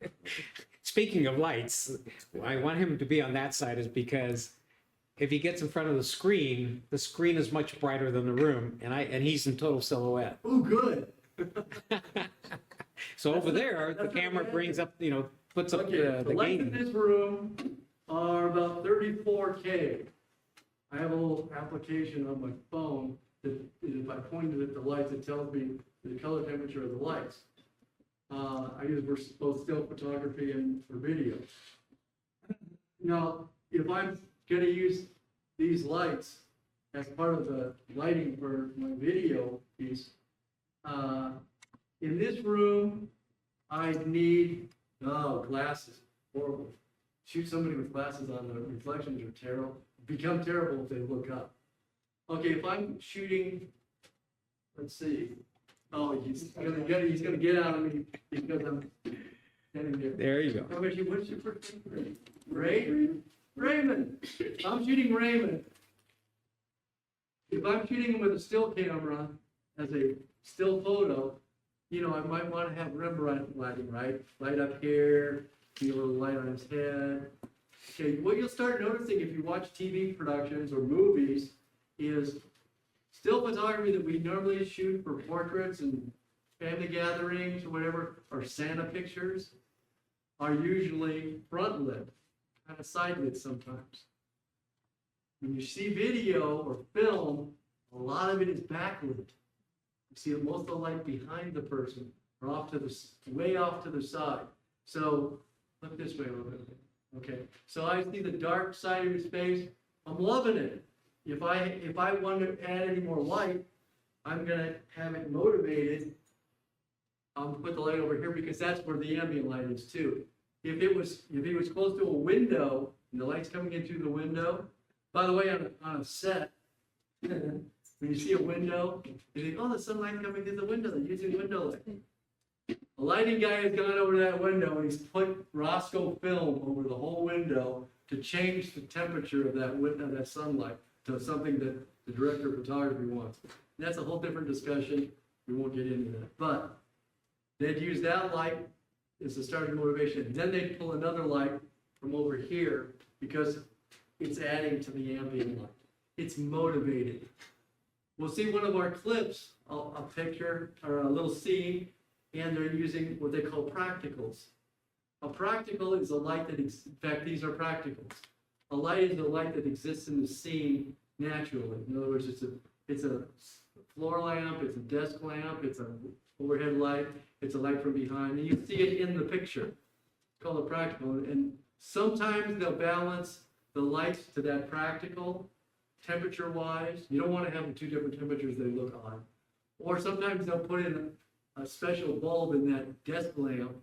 Speaking of lights, I want him to be on that side is because if he gets in front of the screen is much brighter than the room, and he's in total silhouette. Oh, good. So over there, the camera brings up, puts up Okay, the lights in gain. this room are about 34K. I have a little application on my phone that if I pointed at the lights, it tells me the color temperature of the lights. I use both still photography and for video. Now, if I'm gonna use these lights as part of the lighting for my video piece, in this room, I need, glasses, horrible. Shoot somebody with glasses on, the reflections are terrible, become terrible if they look up. Okay, if I'm shooting, let's see, he's gonna get out of me because I'm standing there. There you go. What's your first name? Raymond. I'm shooting Raymond. If I'm shooting him with a still camera as a still photo, I might want to have rim lighting, right? Light up here, see a little light on his head. Okay, what you'll start noticing if you watch TV productions or movies is still photography that we normally shoot for portraits and family gatherings or whatever, or Santa pictures, are usually front lit, kind of side lit sometimes. When you see video or film, a lot of it is backlit. You see most of the light behind the person or way off to the side. So look this way a little bit. Okay, so I see the dark side of his face. I'm loving it. If I want to add any more light, I'm gonna have it motivated. I'll put the light over here because that's where the ambient light is too. If he was close to a window and the light's coming in through the window, by the way, on a set, when you see a window, you think, the sunlight coming through the window, they're using window light. A lighting guy has gone over to that window and he's put Roscoe film over the whole window to change the temperature of that window, that sunlight, to something that the director of photography wants. And that's a whole different discussion. We won't get into that. But they'd use that light as the starting motivation. Then they'd pull another light from over here because it's adding to the ambient light. It's motivated. We'll see one of our clips, a picture or a little scene, and they're using what they call practicals. A practical is a light that, in fact, these are practicals. A light is a light that exists in the scene naturally. In other words, it's a floor lamp, it's a desk lamp, it's an overhead light, it's a light from behind, and you see it in the picture. It's called a practical, and sometimes they'll balance the lights to that practical, temperature-wise. You don't want to have two different temperatures they look on. Or sometimes they'll put in a special bulb in that desk lamp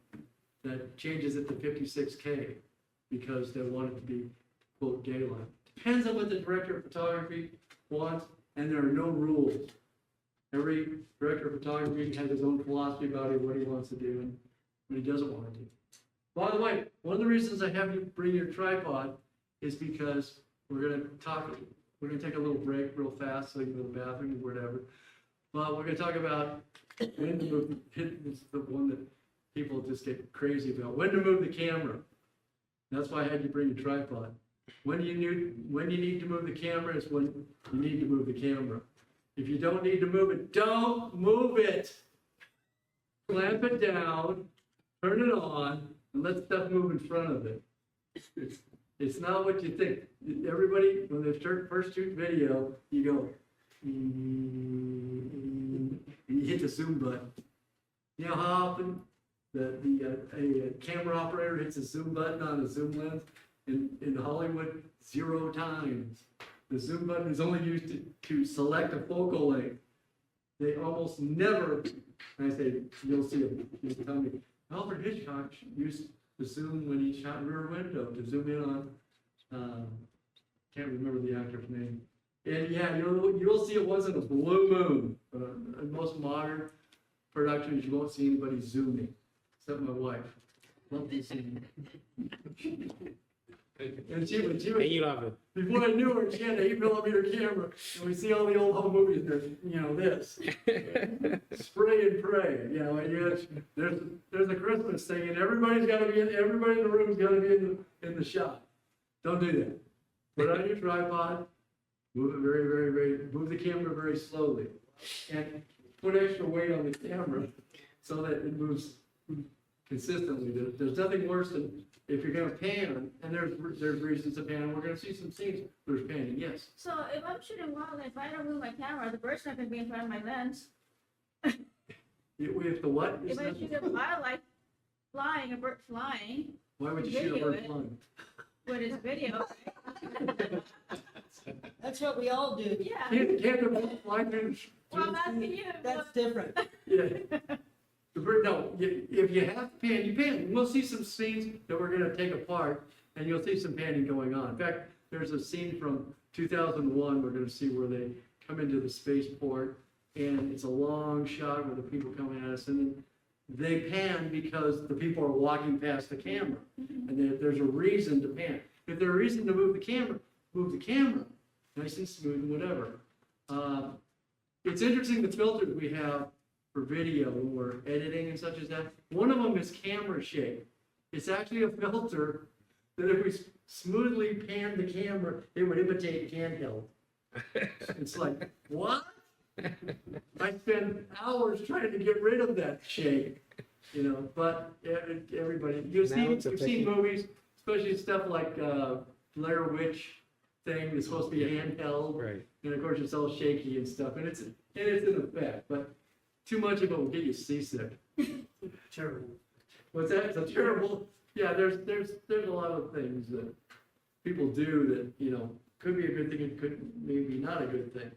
that changes it to 56K because they want it to be, quote, daylight. Depends on what the director of photography wants, and there are no rules. Every director of photography has his own philosophy about what he wants to do and what he doesn't want to do. By the way, one of the reasons I have you bring your tripod is because we're going to take a little break real fast so you can go to the bathroom or whatever. But we're going to talk about when to move, it's the one that people just get crazy about, when to move the camera. That's why I had you bring your tripod. When you need to move the camera is when you need to move the camera. If you don't need to move it, don't move it. Clamp it down, turn it on, and let stuff move in front of it. It's not what you think. Everybody, when they first shoot video, you go, and you hit the zoom button. You know how often a camera operator hits a zoom button on a zoom lens? In Hollywood, 0 times. The zoom button is only used to select a focal length. They almost never, and I say, you'll see it, you'll tell me, Alfred Hitchcock used to zoom when he shot Rear Window, to zoom in on, can't remember the actor's name. And yeah, you'll see it wasn't a blue moon. In most modern productions, you won't see anybody zooming, except my wife. Love to zoom. And she was, And you love it. before I knew her, she had an 8mm camera, and we see all the old home movies, there's, this. Spray and pray, there's a Christmas thing, and everybody in the room's gotta be in the shot. Don't do that. Put it on your tripod, move it very, very, very, move the camera very slowly, and put extra weight on the camera so that it moves consistently. There's nothing worse than if you're gonna pan, and there's reasons to pan, and we're gonna see some scenes where there's panning, yes. So if I'm shooting wildlife, if I don't move my camera, the bird's not gonna be in front of my lens. If the what? If I shoot a wildlife flying, a bird flying, Why would you shoot a video bird it. flying? with its video, That's what we all do. yeah. Can't the bird fly through? Well, I'm asking you. That's different. Yeah. The bird, no, if you have to pan, you pan. We'll see some scenes that we're gonna take apart, and you'll see some panning going on. In fact, there's a scene from 2001 we're gonna see where they come into the spaceport, and it's a long shot with the people coming at us, and then they pan because the people are walking past the camera, and there's a reason to pan. If there's a reason to move the camera, nice and smooth and whatever. It's interesting the filters we have for video when we're editing and such as that. One of them is camera shake. It's actually a filter that if we smoothly pan the camera, it would imitate handheld. It's like, what? I spend hours trying to get rid of that shake, but everybody, you've seen movies, especially stuff like Blair Witch thing, it's supposed to be handheld. Right. And of course, it's all shaky and stuff, and it's an effect, but too much of it will get you seasick. Terrible. What's that? It's a terrible, yeah, there's a lot of things that people do that, could be a good thing and could maybe not a good thing.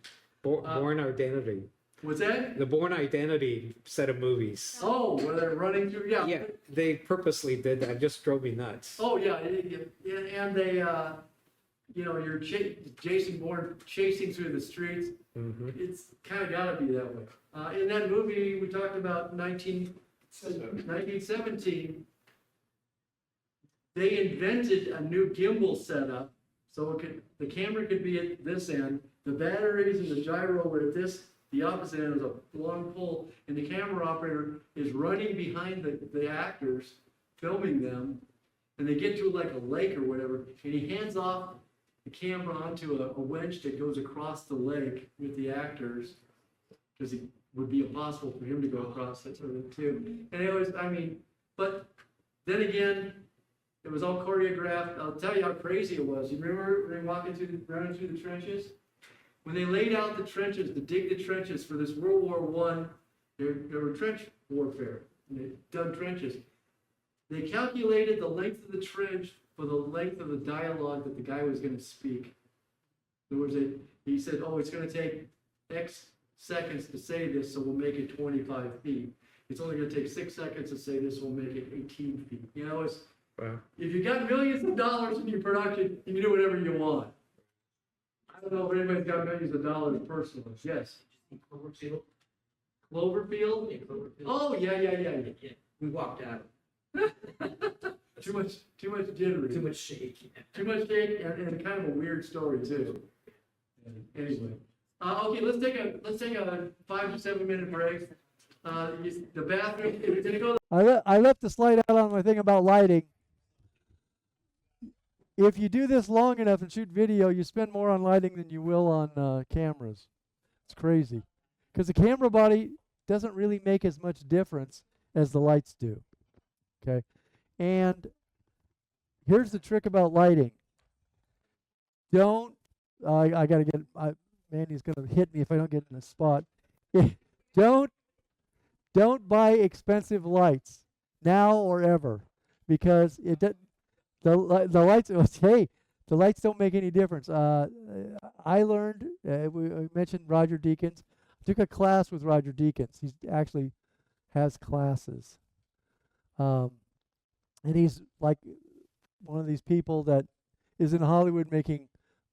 Born Identity. What's that? The Born Identity set of movies. Oh, where they're running through, yeah. Yeah, they purposely did that. It just drove me nuts. Oh, yeah, and they, you're Jason Bourne chasing through the streets. Mhm. It's kind of got to be that way. In that movie, we talked about 1917, they invented a new gimbal setup, so the camera could be at this end, the batteries and the gyro were at the opposite end, was a long pole, and the camera operator is running behind the actors, filming them, and they get to like a lake or whatever, and he hands off the camera onto a winch that goes across the lake with the actors, because it would be impossible for him to go across it sort of too. And it was, but then again, it was all choreographed. I'll tell you how crazy it was. You remember when running through the trenches? When they laid out the trenches, to dig the trenches for this World War I, there were trench warfare, and they dug trenches. They calculated the length of the trench for the length of the dialogue that the guy was going to speak. In other words, he said, it's going to take X seconds to say this, so we'll make it 25 feet. It's only going to take 6 seconds to say this, we'll make it 18 feet. Wow. If you got millions of dollars in your production, you can do whatever you want. I don't know if anybody's got millions of dollars personally. Yes. Cloverfield? Cloverfield? Yeah, Cloverfield. Oh, yeah. Yeah, we walked out. Too much jittery. Too much shake. Too much shake and kind of a weird story too. Anyway, okay, let's take a 5 to 7 minute break. The bathroom. Did it go? I left the slide out on my thing about lighting. If you do this long enough and shoot video, you spend more on lighting than you will on cameras. It's crazy. Because the camera body doesn't really make as much difference as the lights do. Okay? And here's the trick about lighting. don't, I gotta get, Mandy's gonna hit me if I don't get in a spot. don't, don't buy expensive lights now or ever, because the lights, hey, the lights don't make any difference. I learned, we mentioned Roger Deakins. I took a class with Roger Deakins. He actually has classes. And he's like one of these people that is in Hollywood making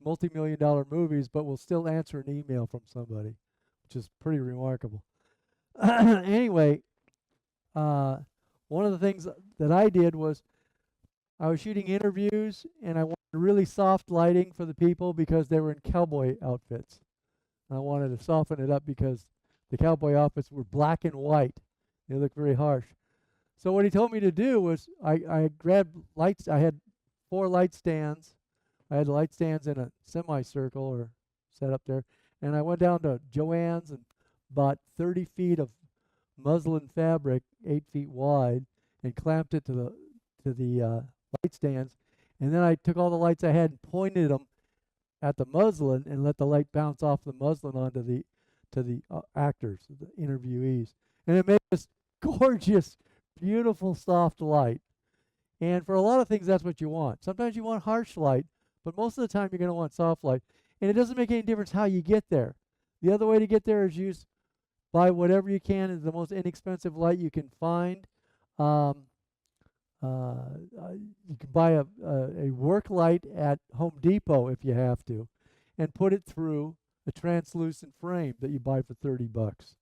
multi-million-dollar movies, but will still answer an email from somebody, which is pretty remarkable. Anyway, one of the things that I did was I was shooting interviews, and I wanted really soft lighting for the people because they were in cowboy outfits. I wanted to soften it up because the cowboy outfits were black and white. They looked very harsh. So what he told me to do was I grabbed lights. I had 4 light stands. I had light stands in a semicircle or set up there. And I went down to Joann's and bought 30 feet of muslin fabric, 8 feet wide, and clamped it to the light stands. And then I took all the lights I had and pointed them at the muslin and let the light bounce off the muslin onto the actors, the interviewees. And it made this gorgeous, beautiful, soft light. And for a lot of things, that's what you want. Sometimes you want harsh light, but most of the time you're going to want soft light. And it doesn't make any difference how you get there. The other way to get there is buy whatever you can, is the most inexpensive light you can find. You can buy a work light at Home Depot if you have to, and put it through a translucent frame that you buy for $30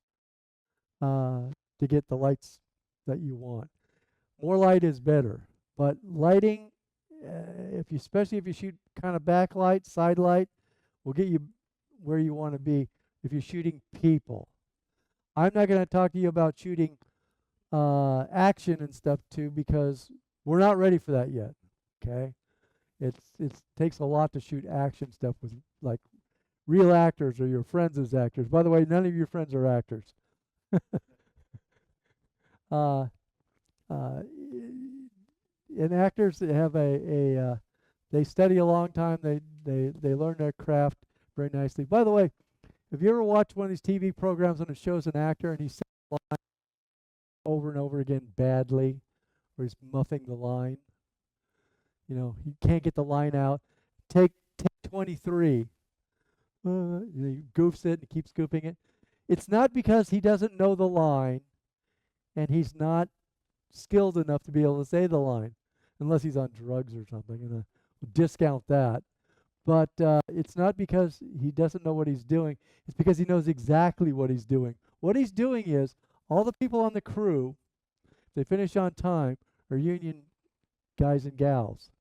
to get the lights that you want. More light is better, but lighting, especially if you shoot kind of backlight, side light, will get you where you want to be if you're shooting people. I'm not going to talk to you about shooting action and stuff too, because we're not ready for that yet. Okay, it takes a lot to shoot action stuff with like real actors or your friends as actors. By the way, none of your friends are actors. And actors have they study a long time. They learn their craft very nicely. By the way, have you ever watched one of these TV programs when it shows an actor and he's saying the line over and over again badly, or he's muffing the line? You know, he can't get the line out. Take 23. He goofs it and keeps goofing it. It's not because he doesn't know the line and he's not skilled enough to be able to say the line, unless he's on drugs or something, and we'll discount that. But it's not because he doesn't know what he's doing. It's because he knows exactly what he's doing. What he's doing is all the people on the crew, if they finish on time, are union guys and gals.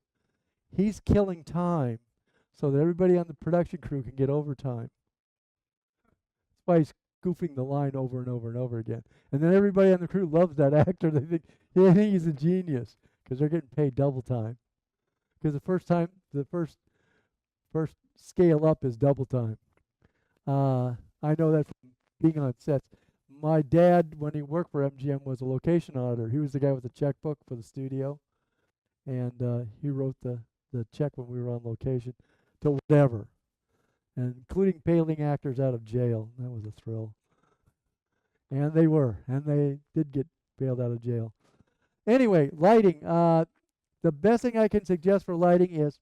He's killing time so that everybody on the production crew can get overtime. That's why he's goofing the line over and over and over again. And then everybody on the crew loves that actor. They think he's a genius because they're getting paid double time. Because the first scale up is double time. I know that from being on sets. My dad, when he worked for MGM, was a location auditor. He was the guy with the checkbook for the studio, and he wrote the check when we were on location to whatever, and including bailing actors out of jail. That was a thrill. And they did get bailed out of jail. Anyway, lighting. The best thing I can suggest for lighting is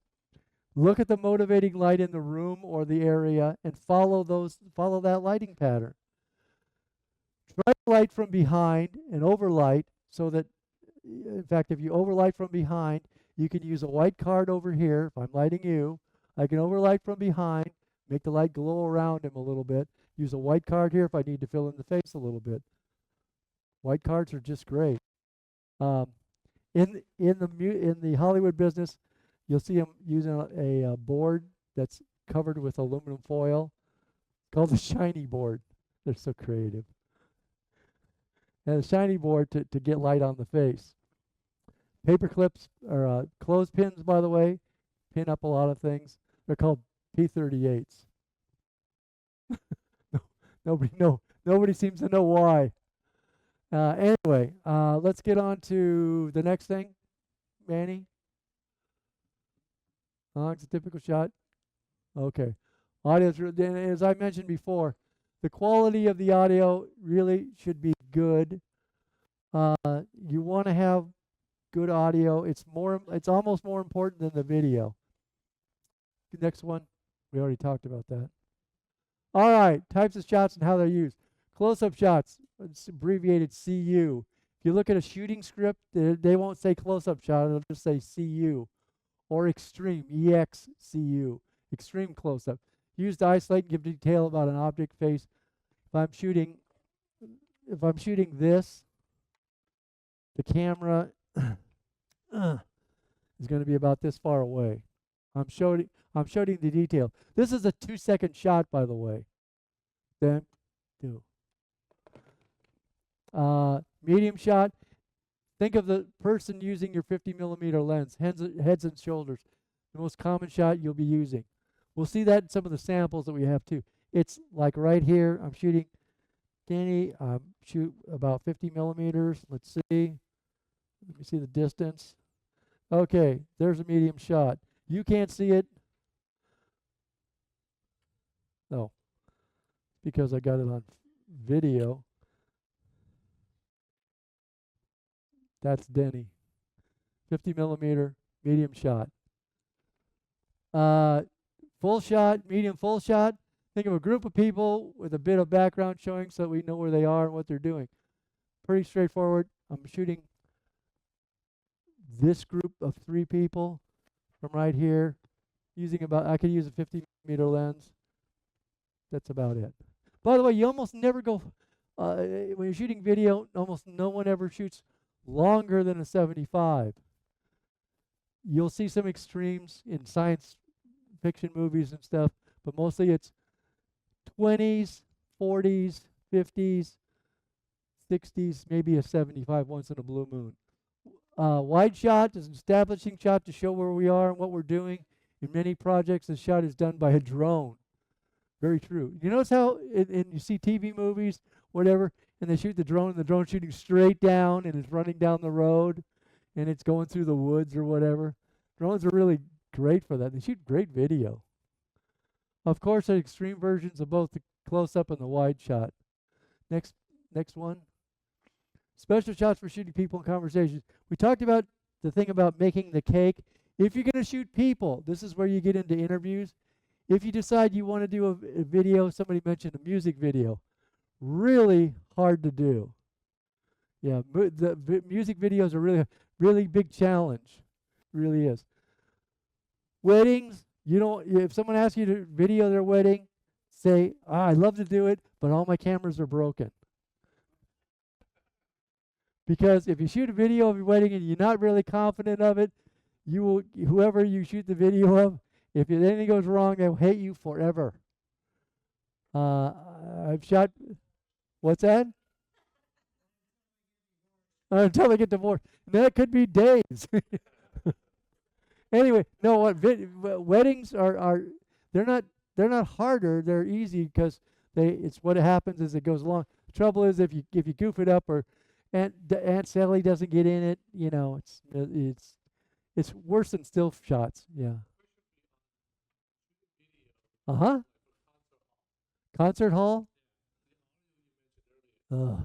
look at the motivating light in the room or the area and follow that lighting pattern. Try to light from behind and overlight so that, in fact, if you overlight from behind, you can use a white card over here. If I'm lighting you, I can overlight from behind, make the light glow around him a little bit. Use a white card here if I need to fill in the face a little bit. White cards are just great. In the Hollywood business, you'll see them using a board that's covered with aluminum foil called the shiny board. They're so creative. And a shiny board to get light on the face. Paper clips or clothespins, by the way, pin up a lot of things. They're called P38s. Nobody seems to know why. Anyway, let's get on to the next thing, Manny. It's a typical shot. Okay. Audio's as I mentioned before, the quality of the audio really should be good. You want to have good audio. It's almost more important than the video. Next one. We already talked about that. All right, types of shots and how they're used. Close-up shots, it's abbreviated CU. If you look at a shooting script, they won't say close-up shot, it'll just say CU. Or extreme, EXCU, extreme close-up. Used to isolate and give detail about an object face. If I'm shooting this, the camera is going to be about this far away. I'm showing the detail. This is a 2-second shot, by the way. Then, do. Medium shot. Think of the person using your 50mm lens, heads and shoulders. The most common shot you'll be using. We'll see that in some of the samples that we have too. It's like right here. I'm shooting. Danny, shoot about 50mm. Let's see. Let me see the distance. Okay, there's a medium shot. You can't see it. No, because I got it on video. That's Denny. 50mm, medium shot. Full shot, medium full shot. Think of a group of people with a bit of background showing so that we know where they are and what they're doing. Pretty straightforward. I'm shooting this group of 3 people from right here. I could use a 50mm lens. That's about it. By the way, you almost never go, when you're shooting video, almost no one ever shoots longer than a 75. You'll see some extremes in science fiction movies and stuff, but mostly it's 20s, 40s, 50s, 60s, maybe a 75 once in a blue moon. Wide shot is an establishing shot to show where we are and what we're doing. In many projects, the shot is done by a drone. Very true. You notice how you see TV movies, whatever, and they shoot the drone, and the drone's shooting straight down, and it's running down the road, and it's going through the woods or whatever. Drones are really great for that. They shoot great video. Of course, there are extreme versions of both the close-up and the wide shot. Next one. Special shots for shooting people in conversations. We talked about the thing about making the cake. If you're going to shoot people, this is where you get into interviews. If you decide you want to do a video, somebody mentioned a music video. Really hard to do. Yeah, the music videos are really big challenge. Really is. Weddings, if someone asks you to video their wedding, say, I'd love to do it, but all my cameras are broken. Because if you shoot a video of your wedding and you're not really confident of it, whoever you shoot the video of, if anything goes wrong, they'll hate you forever. I've shot, what's that? Until they get divorced. That could be days. Anyway, no, weddings are they're not harder. They're easy because it's what happens as it goes along. The trouble is if you goof it up or Aunt Sally doesn't get in it, it's worse than still shots. Yeah. Concert hall? You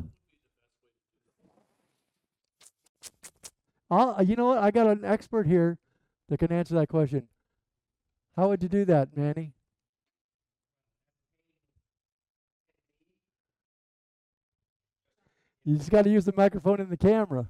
know what? I got an expert here that can answer that question. How would you do that, Manny? You just got to use the microphone and the camera.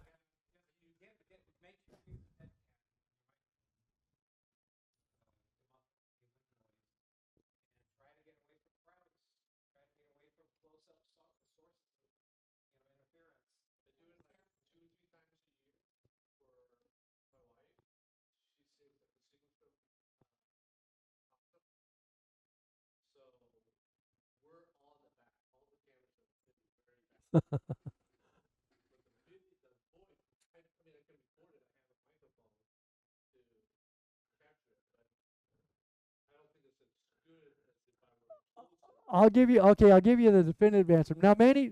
I'll give you the definitive answer. Now, Manny,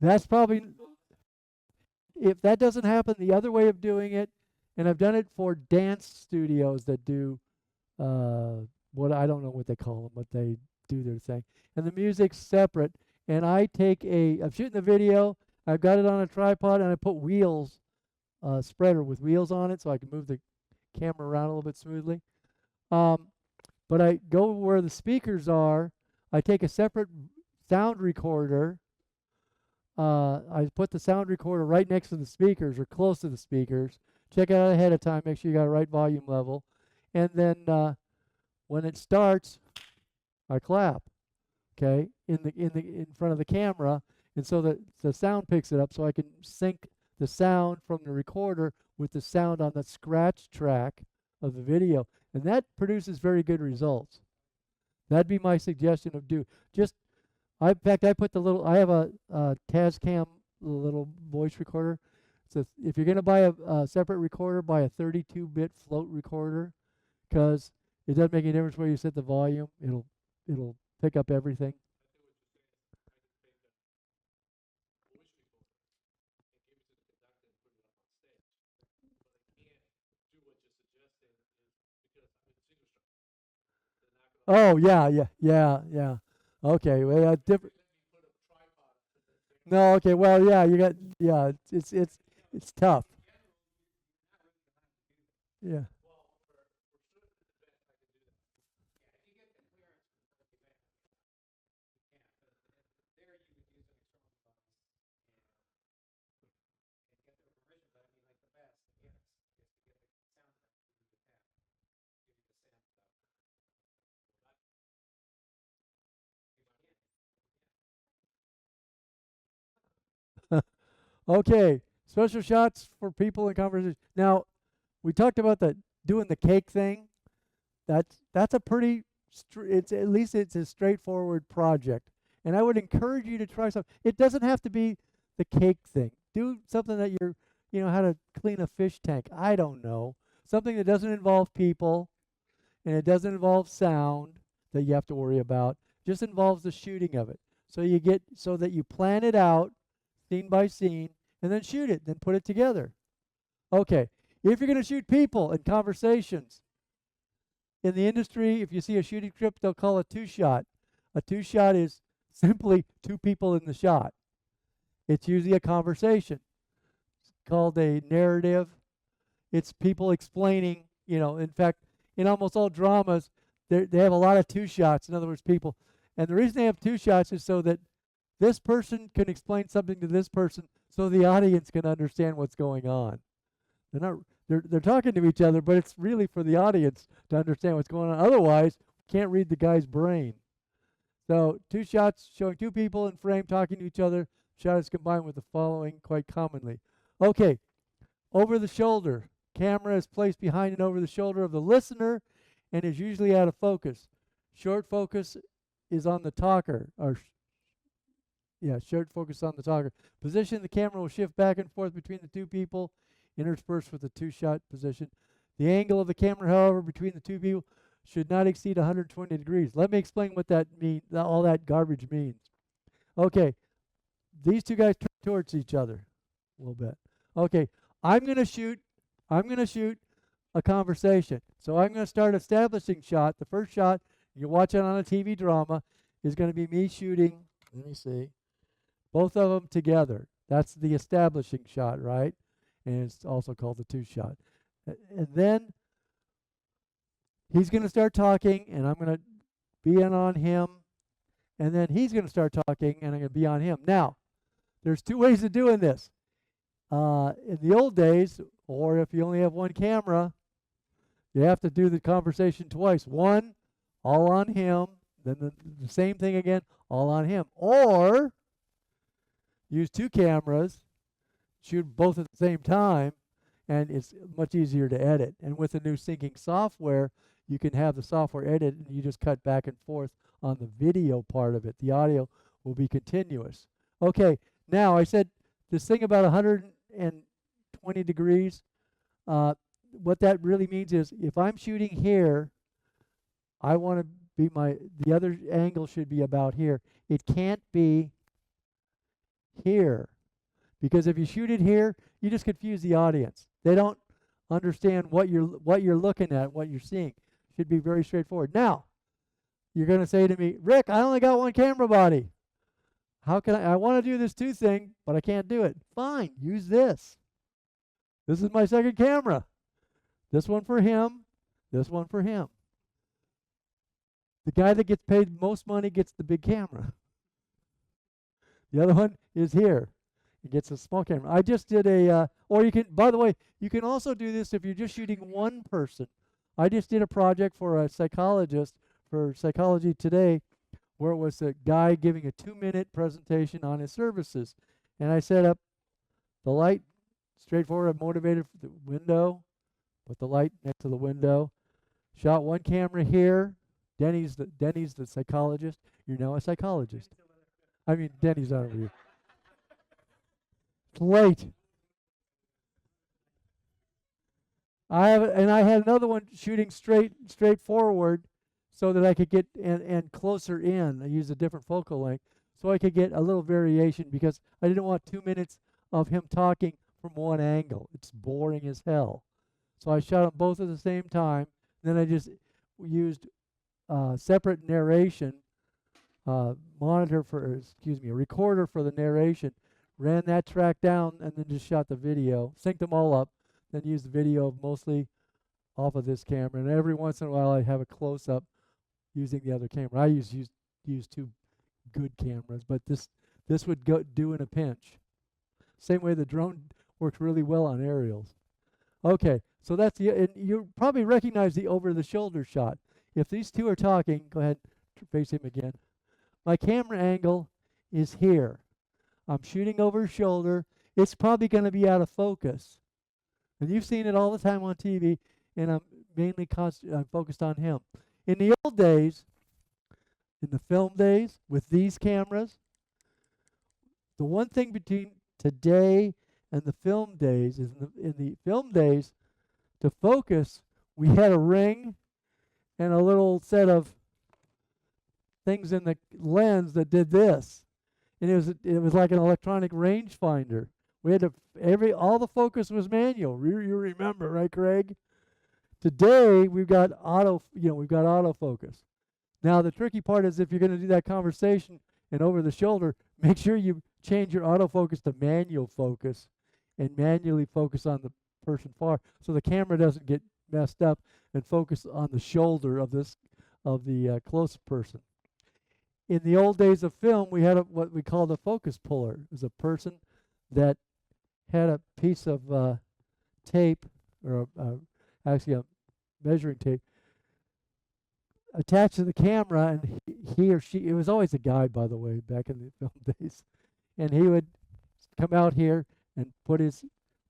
that's probably, if that doesn't happen, the other way of doing it, and I've done it for dance studios that do what I don't know what they call them, but they do their thing. And the music's separate. And I'm shooting the video, I've got it on a tripod, and I put wheels, spreader with wheels on it so I can move the camera around a little bit smoothly. But I go where the speakers are, I take a separate sound recorder, I put the sound recorder right next to the speakers or close to the speakers, check it out ahead of time, make sure you got the right volume level, and then when it starts, I clap, okay, in front of the camera, and so that the sound picks it up, so I can sync the sound from the recorder with the sound on the scratch track of the video, and that produces very good results. That'd be my suggestion of do. In fact, I put I have a Tascam little voice recorder. So if you're going to buy a separate recorder, buy a 32-bit float recorder, because it doesn't make any difference where you set the volume. It'll pick up everything. Oh yeah. Okay, well different. No, okay, well it's tough. Yeah. Okay, special shots for people in conversation. Now, we talked about doing the cake thing. That's a pretty it's at least it's a straightforward project. And I would encourage you to try something. It doesn't have to be the cake thing. Do something that how to clean a fish tank. I don't know. Something that doesn't involve people and it doesn't involve sound that you have to worry about. Just involves the shooting of it. So that you plan it out scene by scene and then shoot it, then put it together. Okay. If you're going to shoot people and conversations, in the industry, if you see a shooting script, they'll call it two-shot. A two-shot is simply two people in the shot. It's usually a conversation. It's called a narrative. It's people explaining, in fact, in almost all dramas, they have a lot of two shots. In other words, people. And the reason they have two shots is so that this person can explain something to this person so the audience can understand what's going on. They're talking to each other, but it's really for the audience to understand what's going on. Otherwise, you can't read the guy's brain. So two shots showing two people in frame talking to each other. Shot is combined with the following quite commonly. Okay, over the shoulder. Camera is placed behind and over the shoulder of the listener and is usually out of focus. Short focus is on the talker. Short focus on the talker. Position, the camera will shift back and forth between the two people, interspersed with the two-shot position. The angle of the camera, however, between the two people should not exceed 120 degrees. Let me explain what that means, all that garbage means. Okay, these two guys turn towards each other a little bit. Okay, I'm going to shoot a conversation. So I'm going to start establishing shot. The first shot, you watch it on a TV drama, is going to be me shooting, let me see, both of them together. That's the establishing shot, right? And it's also called the two-shot. And then he's going to start talking, and I'm going to be in on him, and then he's going to start talking, and I'm going to be on him. Now, there's two ways of doing this. In the old days, or if you only have one camera, you have to do the conversation twice. One, all on him, then the same thing again, all on him. Or use two cameras, shoot both at the same time, and it's much easier to edit. And with the new syncing software, you can have the software edit and you just cut back and forth on the video part of it. The audio will be continuous. Okay, now I said this thing about 120 degrees, what that really means is if I'm shooting here, I want to be the other angle should be about here. It can't be here Because if you shoot it here, you just confuse the audience. They don't understand what you're looking at, what you're seeing. Should be very straightforward. Now, you're going to say to me, Rick, I only got one camera body. How can I want to do this 2 thing, but I can't do it. Fine, use this. This is my second camera. This one for him, this one for him. The guy that gets paid most money gets the big camera. The other one is here. He gets a small camera. I just did or you can, by the way, you can also do this if you're just shooting one person. I just did a project for a psychologist for Psychology Today, where it was a guy giving a 2-minute presentation on his services. And I set up the light, straightforward, motivated for the window, put the light next to the window, shot one camera here. Denny's the psychologist. You're now a psychologist. I mean, Denny's not over here. It's late. I had another one shooting straight forward, so that I could get and closer in. I used a different focal length, so I could get a little variation, because I didn't want 2 minutes of him talking from one angle. It's boring as hell. So I shot them both at the same time. Then I just used separate narration a recorder for the narration, ran that track down, and then just shot the video, synced them all up, then used the video mostly off of this camera. And every once in a while I have a close-up using the other camera. I use 2 good cameras, but this would do in a pinch. Same way the drone works really well on aerials. Okay, so that's and you probably recognize the over-the-shoulder shot. If these two are talking, go ahead, face him again. My camera angle is here. I'm shooting over his shoulder. It's probably going to be out of focus. And you've seen it all the time on TV, and I'm mainly I'm focused on him. In the old days, in the film days, with these cameras, the one thing between today and the film days is in the film days, to focus, we had a ring and a little set of things in the lens that did this. And it was like an electronic rangefinder. We had to all the focus was manual. You remember, right, Craig? Today we've got autofocus. Now the tricky part is if you're going to do that conversation and over the shoulder, make sure you change your autofocus to manual focus and manually focus on the person far, so the camera doesn't get messed up, and focus on the shoulder of the close person. In the old days of film, we had what we called a focus puller. It was a person that had a piece of tape, or actually a measuring tape, attached to the camera, and he or she, it was always a guy, by the way, back in the film days, and he would come out here and put his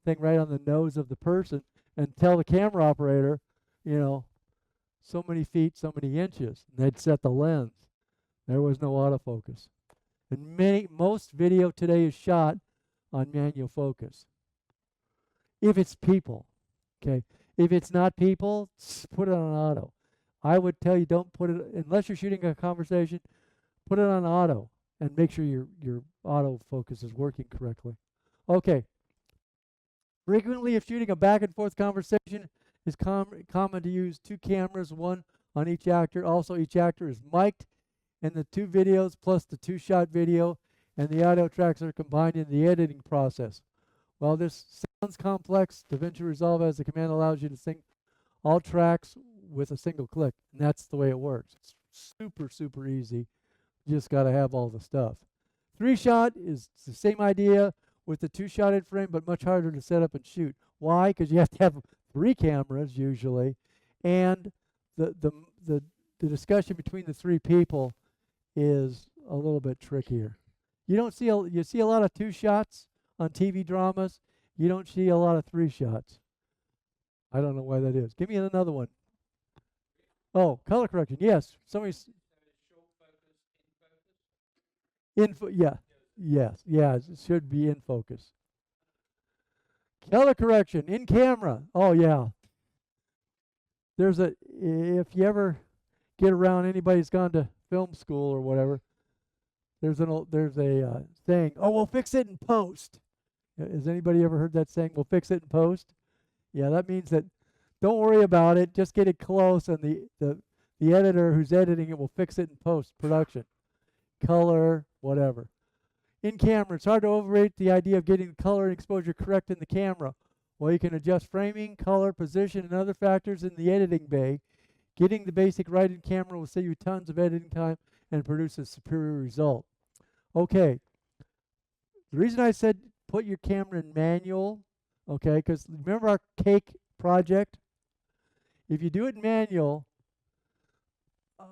thing right on the nose of the person and tell the camera operator, so many feet, so many inches, and they'd set the lens. There was no autofocus. And most video today is shot on manual focus. If it's people, okay? If it's not people, put it on auto. I would tell you, don't put it, unless you're shooting a conversation, put it on auto and make sure your autofocus is working correctly. Okay. Frequently, if shooting a back and forth conversation, it's common to use 2 cameras, one on each actor. Also, each actor is mic'd in the 2 videos plus the 2-shot video, and the audio tracks are combined in the editing process. While this sounds complex, DaVinci Resolve as the command allows you to sync all tracks with a single click, and that's the way it works. It's super, super easy. You just got to have all the stuff. 3-shot is the same idea with the 2-shot frame, but much harder to set up and shoot. Why? Because you have to have 3 cameras usually, and the discussion between the 3 people is a little bit trickier. You see a lot of 2 shots on TV dramas. You don't see a lot of 3 shots. I don't know why that is. Give me another one. Oh, color correction. Yes. Somebody's yeah. Yes. Yeah, it should be in focus. Color correction in camera. Oh yeah. If you ever get around anybody's gone to film school or whatever, there's a saying, "Oh, we'll fix it in post." Has anybody ever heard that saying, we'll fix it in post? Yeah, that means that don't worry about it, just get it close, and the editor who's editing it will fix it in post-production. Color, whatever. In camera, it's hard to overrate the idea of getting the color and exposure correct in the camera. While you can adjust framing, color, position, and other factors in the editing bay, getting the basic right in camera will save you tons of editing time and produce a superior result. Okay, the reason I said put your camera in manual, okay, because remember our cake project? If you do it in manual,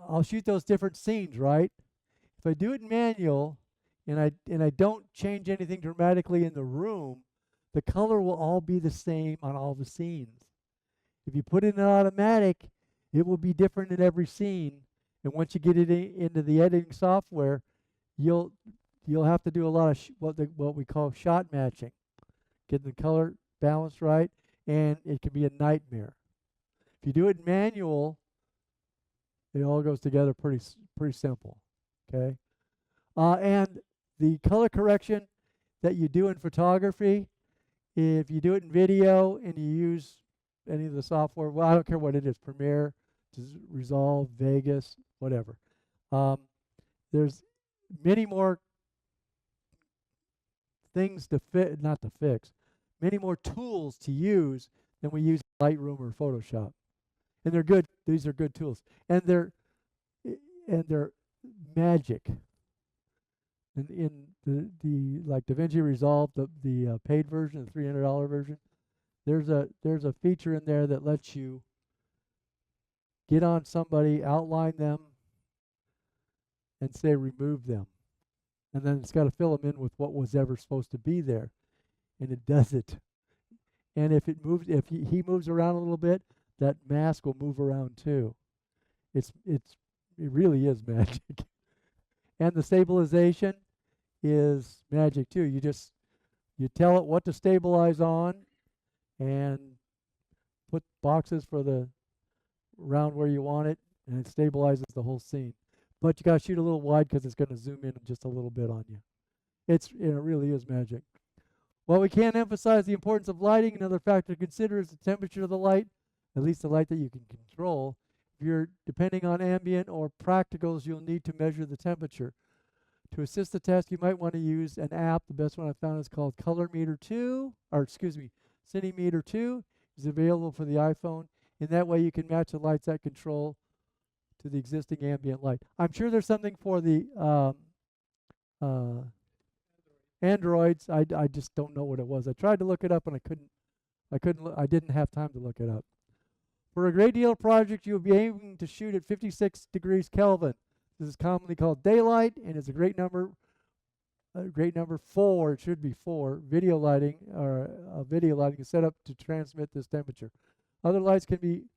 I'll shoot those different scenes, right? If I do it in manual and I don't change anything dramatically in the room, the color will all be the same on all the scenes. If you put it in automatic, it will be different in every scene. And once you get it into the editing software, you'll have to do a lot of what we call shot matching, getting the color balanced right, and it can be a nightmare. If you do it in manual, it all goes together pretty simple. Okay, and the color correction that you do in photography, if you do it in video and you use any of the software, well, I don't care what it is, Premiere, Resolve, Vegas, whatever. There's many more things to fix, many more tools to use than we use in Lightroom or Photoshop. And they're good. These are good tools. And they're magic. And in the like DaVinci Resolve, the paid version, the $300 version, there's a feature in there that lets you get on somebody, outline them, and say remove them. And then it's got to fill them in with what was ever supposed to be there. And it does it. And if if he moves around a little bit, that mask will move around too. It really is magic. And the stabilization is magic too. You tell it what to stabilize on and put boxes for the around where you want it, and it stabilizes the whole scene. But you got to shoot a little wide because it's going to zoom in just a little bit on you. It really is magic. While we can't emphasize the importance of lighting, another factor to consider is the temperature of the light, at least the light that you can control. If you're depending on ambient or practicals, you'll need to measure the temperature. To assist the test, you might want to use an app. The best one I found is called Centimeter 2. It's available for the iPhone. In that way, you can match the lights at control to the existing ambient light. I'm sure there's something for the Androids. I just don't know what it was. I tried to look it up and I didn't have time to look it up. For a great deal of projects, you'll be aiming to shoot at 56 degrees Kelvin. This is commonly called daylight, and it's a great number 4, it should be 4, video lighting, or video lighting is set up to transmit this temperature. Other lights can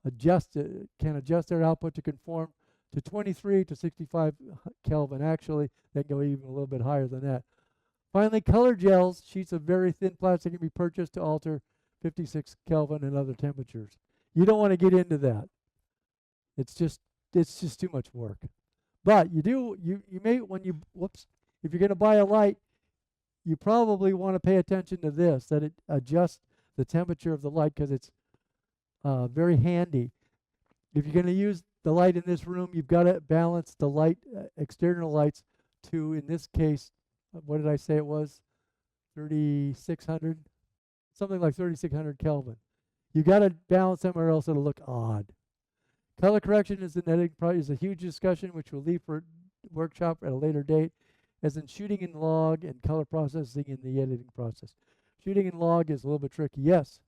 adjust their output to conform to 23 to 65 Kelvin. Actually, they can go even a little bit higher than that. Finally, color gels, sheets of very thin plastic, can be purchased to alter 56 Kelvin and other temperatures. You don't want to get into that. It's just too much work. But you may, if you're going to buy a light, you probably want to pay attention to this, that it adjusts the temperature of the light, because it's very handy. If you're going to use the light in this room, you've got to balance the light, external lights, to, in this case, what did I say it was? 3,600? Something like 3,600 Kelvin. You got to balance them or else it'll look odd. Color correction is a huge discussion which we'll leave for workshop at a later date, as in shooting in log and color processing in the editing process. Shooting in log is a little bit tricky. Yes?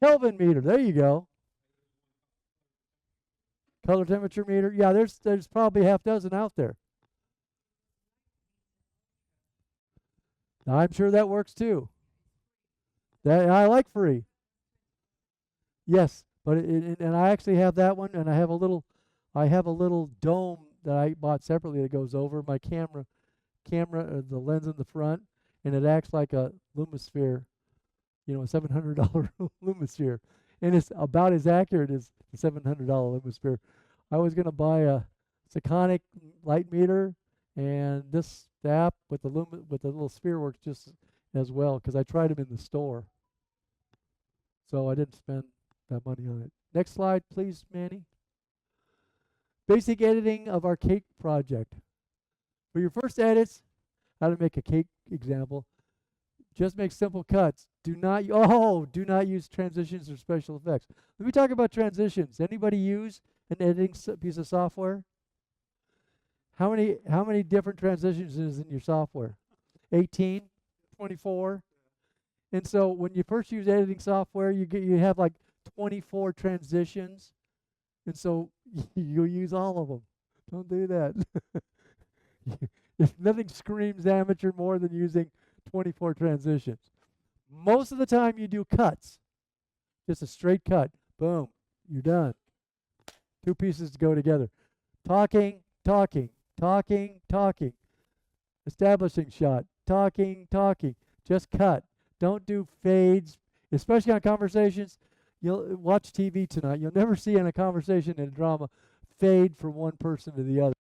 Kelvin meter, there you go. Color temperature meter. Yeah, there's probably half dozen out there. Now, I'm sure that works too. That I like free. Yes, but and I actually have that one, and I have a little dome that I bought separately that goes over my camera, the lens in the front, and it acts like a Lumisphere, a $700 Lumisphere, and it's about as accurate as the $700 Lumisphere. I was going to buy a Sekonic light meter, And the app with the little sphere works just as well because I tried them in the store. So I didn't spend that money on it. Next slide, please, Manny. Basic editing of our cake project. For your first edits, how to make a cake example, just make simple cuts. Do not use transitions or special effects. Let me talk about transitions. Anybody use an editing piece of software? How many different transitions is in your software? 18, 24? And so when you first use editing software, you have like 24 transitions. And so you'll use all of them. Don't do that. If nothing screams amateur more than using 24 transitions. Most of the time you do cuts. Just a straight cut. Boom. You're done. Two pieces to go together. Talking, talking, talking, talking. Establishing shot. Talking, talking. Just cut. Don't do fades, especially on conversations. You'll watch TV tonight. You'll never see in a conversation in a drama fade from one person to the other.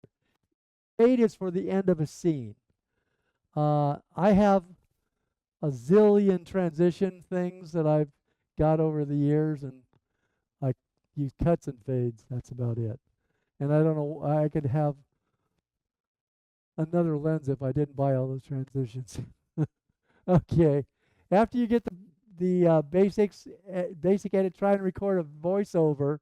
Fade is for the end of a scene. I have a zillion transition things that I've got over the years, and I use cuts and fades. That's about it. And I don't know, I could have another lens if I didn't buy all those transitions. Okay. After you get the basic edit, try and record a voiceover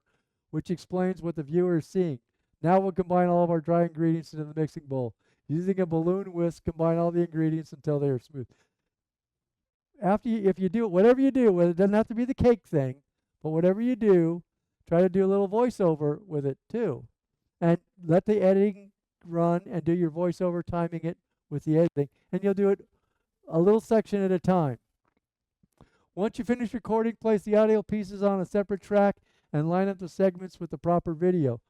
which explains what the viewer is seeing. Now we'll combine all of our dry ingredients into the mixing bowl. Using a balloon whisk, combine all the ingredients until they are smooth. If you do whatever you do, it doesn't have to be the cake thing, but whatever you do, try to do a little voiceover with it too. And let the editing run and do your voiceover, timing it with the editing, and you'll do it a little section at a time. Once you finish recording, place the audio pieces on a separate track and line up the segments with the proper video.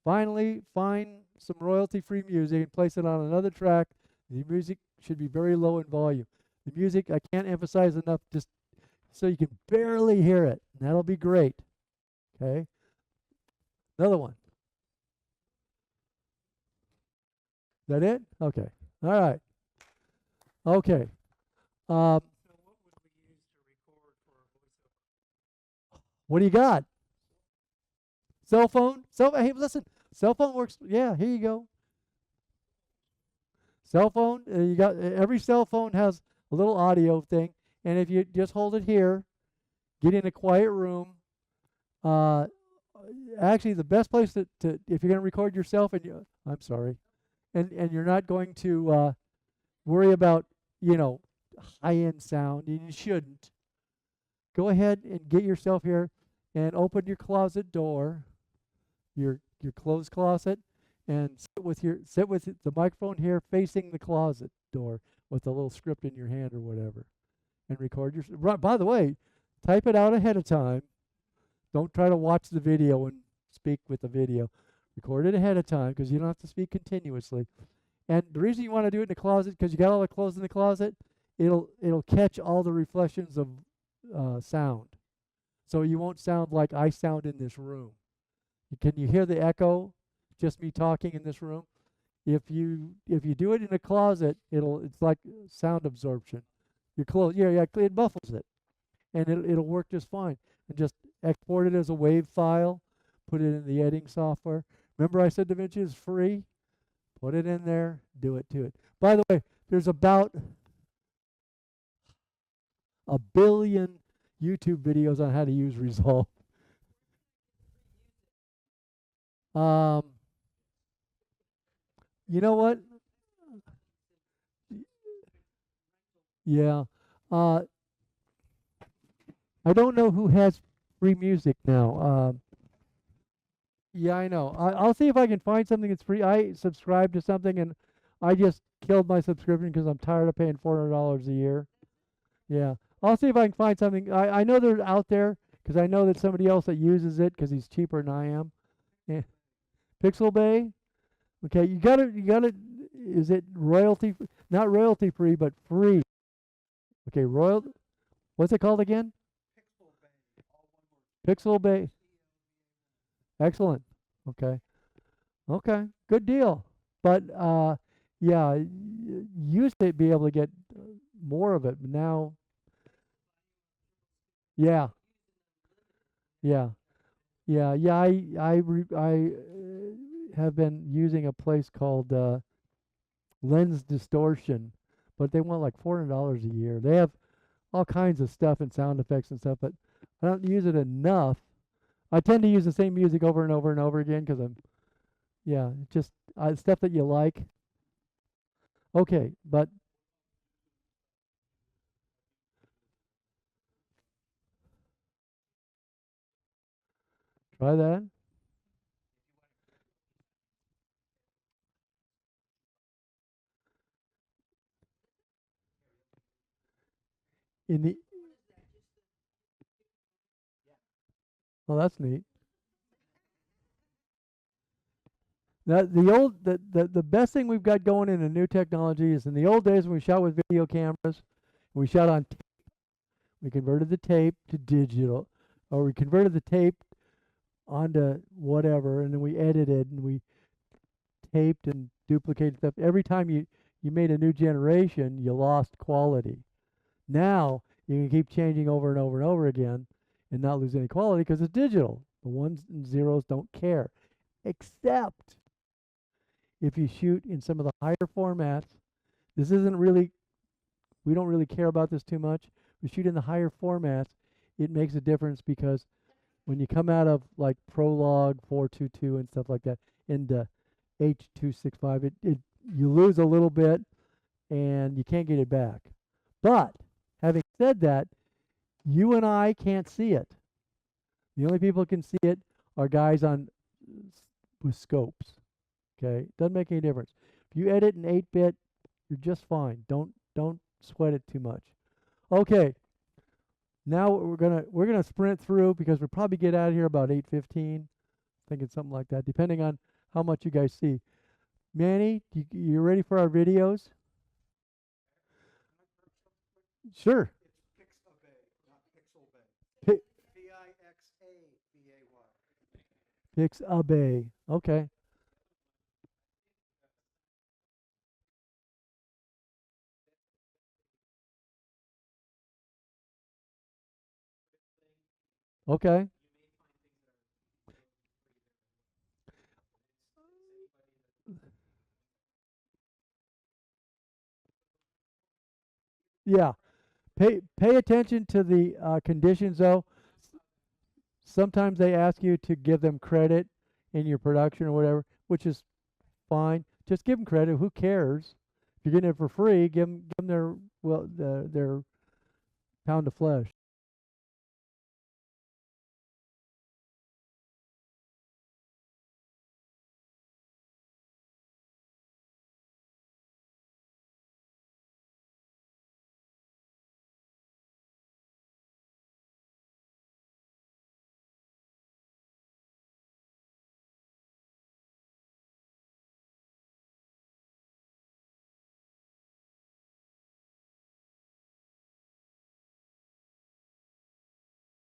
Finally, find some royalty-free music and place it on another track. The music should be very low in volume. The music, I can't emphasize enough, just so you can barely hear it. And that'll be great. Okay? Another one. Is that it? Okay. All right. Okay. What do you got? Cell phone? Hey, listen. Cell phone works. Yeah, here you go. Cell phone. You got every cell phone has a little audio thing, and if you just hold it here, get in a quiet room. Actually, the best place to if you're going to record yourself, and I'm sorry, and you're not going to worry about high-end sound, and you shouldn't. Go ahead and get yourself here and open your closet door, your clothes closet, and sit with the microphone here facing the closet door with a little script in your hand or whatever, and record your. By the way, type it out ahead of time. Don't try to watch the video and speak with the video. Record it ahead of time because you don't have to speak continuously. And the reason you want to do it in the closet because you got all the clothes in the closet. It'll catch all the reflections of sound, so you won't sound like I sound in this room. Can you hear the echo? Just me talking in this room. If you do it in a closet, it's like sound absorption. Your clothes, it muffles it, and it'll work just fine. And just export it as a WAV file. Put it in the editing software. Remember I said DaVinci is free. Put it in there. Do it to it. By the way, there's about 1 billion YouTube videos on how to use Resolve. You know what? Yeah. I don't know who has free music now. Yeah, I know. I'll see if I can find something that's free. I subscribe to something, and I just killed my subscription because I'm tired of paying $400 a year. Yeah. I'll see if I can find something. I know they're out there because I know that somebody else that uses it because he's cheaper than I am. Yeah. Pixel Bay. Okay, you gotta. Is it royalty? Not royalty free, but free. Okay, what's it called again? Pixel Bay. Excellent. Okay. Good deal. But Yeah, used to be able to get more of it, but now, yeah, yeah, yeah. I have been using a place called Lens Distortion, but they want like $400 a year. They have all kinds of stuff and sound effects and stuff, but I don't use it enough. I tend to use the same music over and over and over again because yeah, just stuff that you like. Okay, but try that. In the Well, that's neat. The best thing we've got going in the new technology is in the old days when we shot with video cameras, we shot on tape. We converted the tape to digital, or we converted the tape onto whatever, and then we edited and we taped and duplicated stuff. Every time you made a new generation, you lost quality. Now you can keep changing over and over and over again and not lose any quality because it's digital. The ones and zeros don't care, except if you shoot in some of the higher formats. This isn't really, we don't really care about this too much. We shoot in the higher formats, it makes a difference because when you come out of like Prologue 422 and stuff like that into H.265, you lose a little bit and you can't get it back. But having said that, you and I can't see it. The only people who can see it are guys with scopes. Okay, doesn't make any difference. If you edit in 8-bit, you're just fine. Don't sweat it too much. Okay, now we're gonna sprint through because we'll probably get out of here about 8:15. Thinking something like that, depending on how much you guys see. Manny, you ready for our videos? Sure. It's Pixabay, not Pixelbay. Pi- Pixabay. Pixabay. Okay. Okay. Yeah. Pay attention to the conditions though. Sometimes they ask you to give them credit in your production or whatever, which is fine. Just give them credit. Who cares? If you're getting it for free, give them their pound of flesh.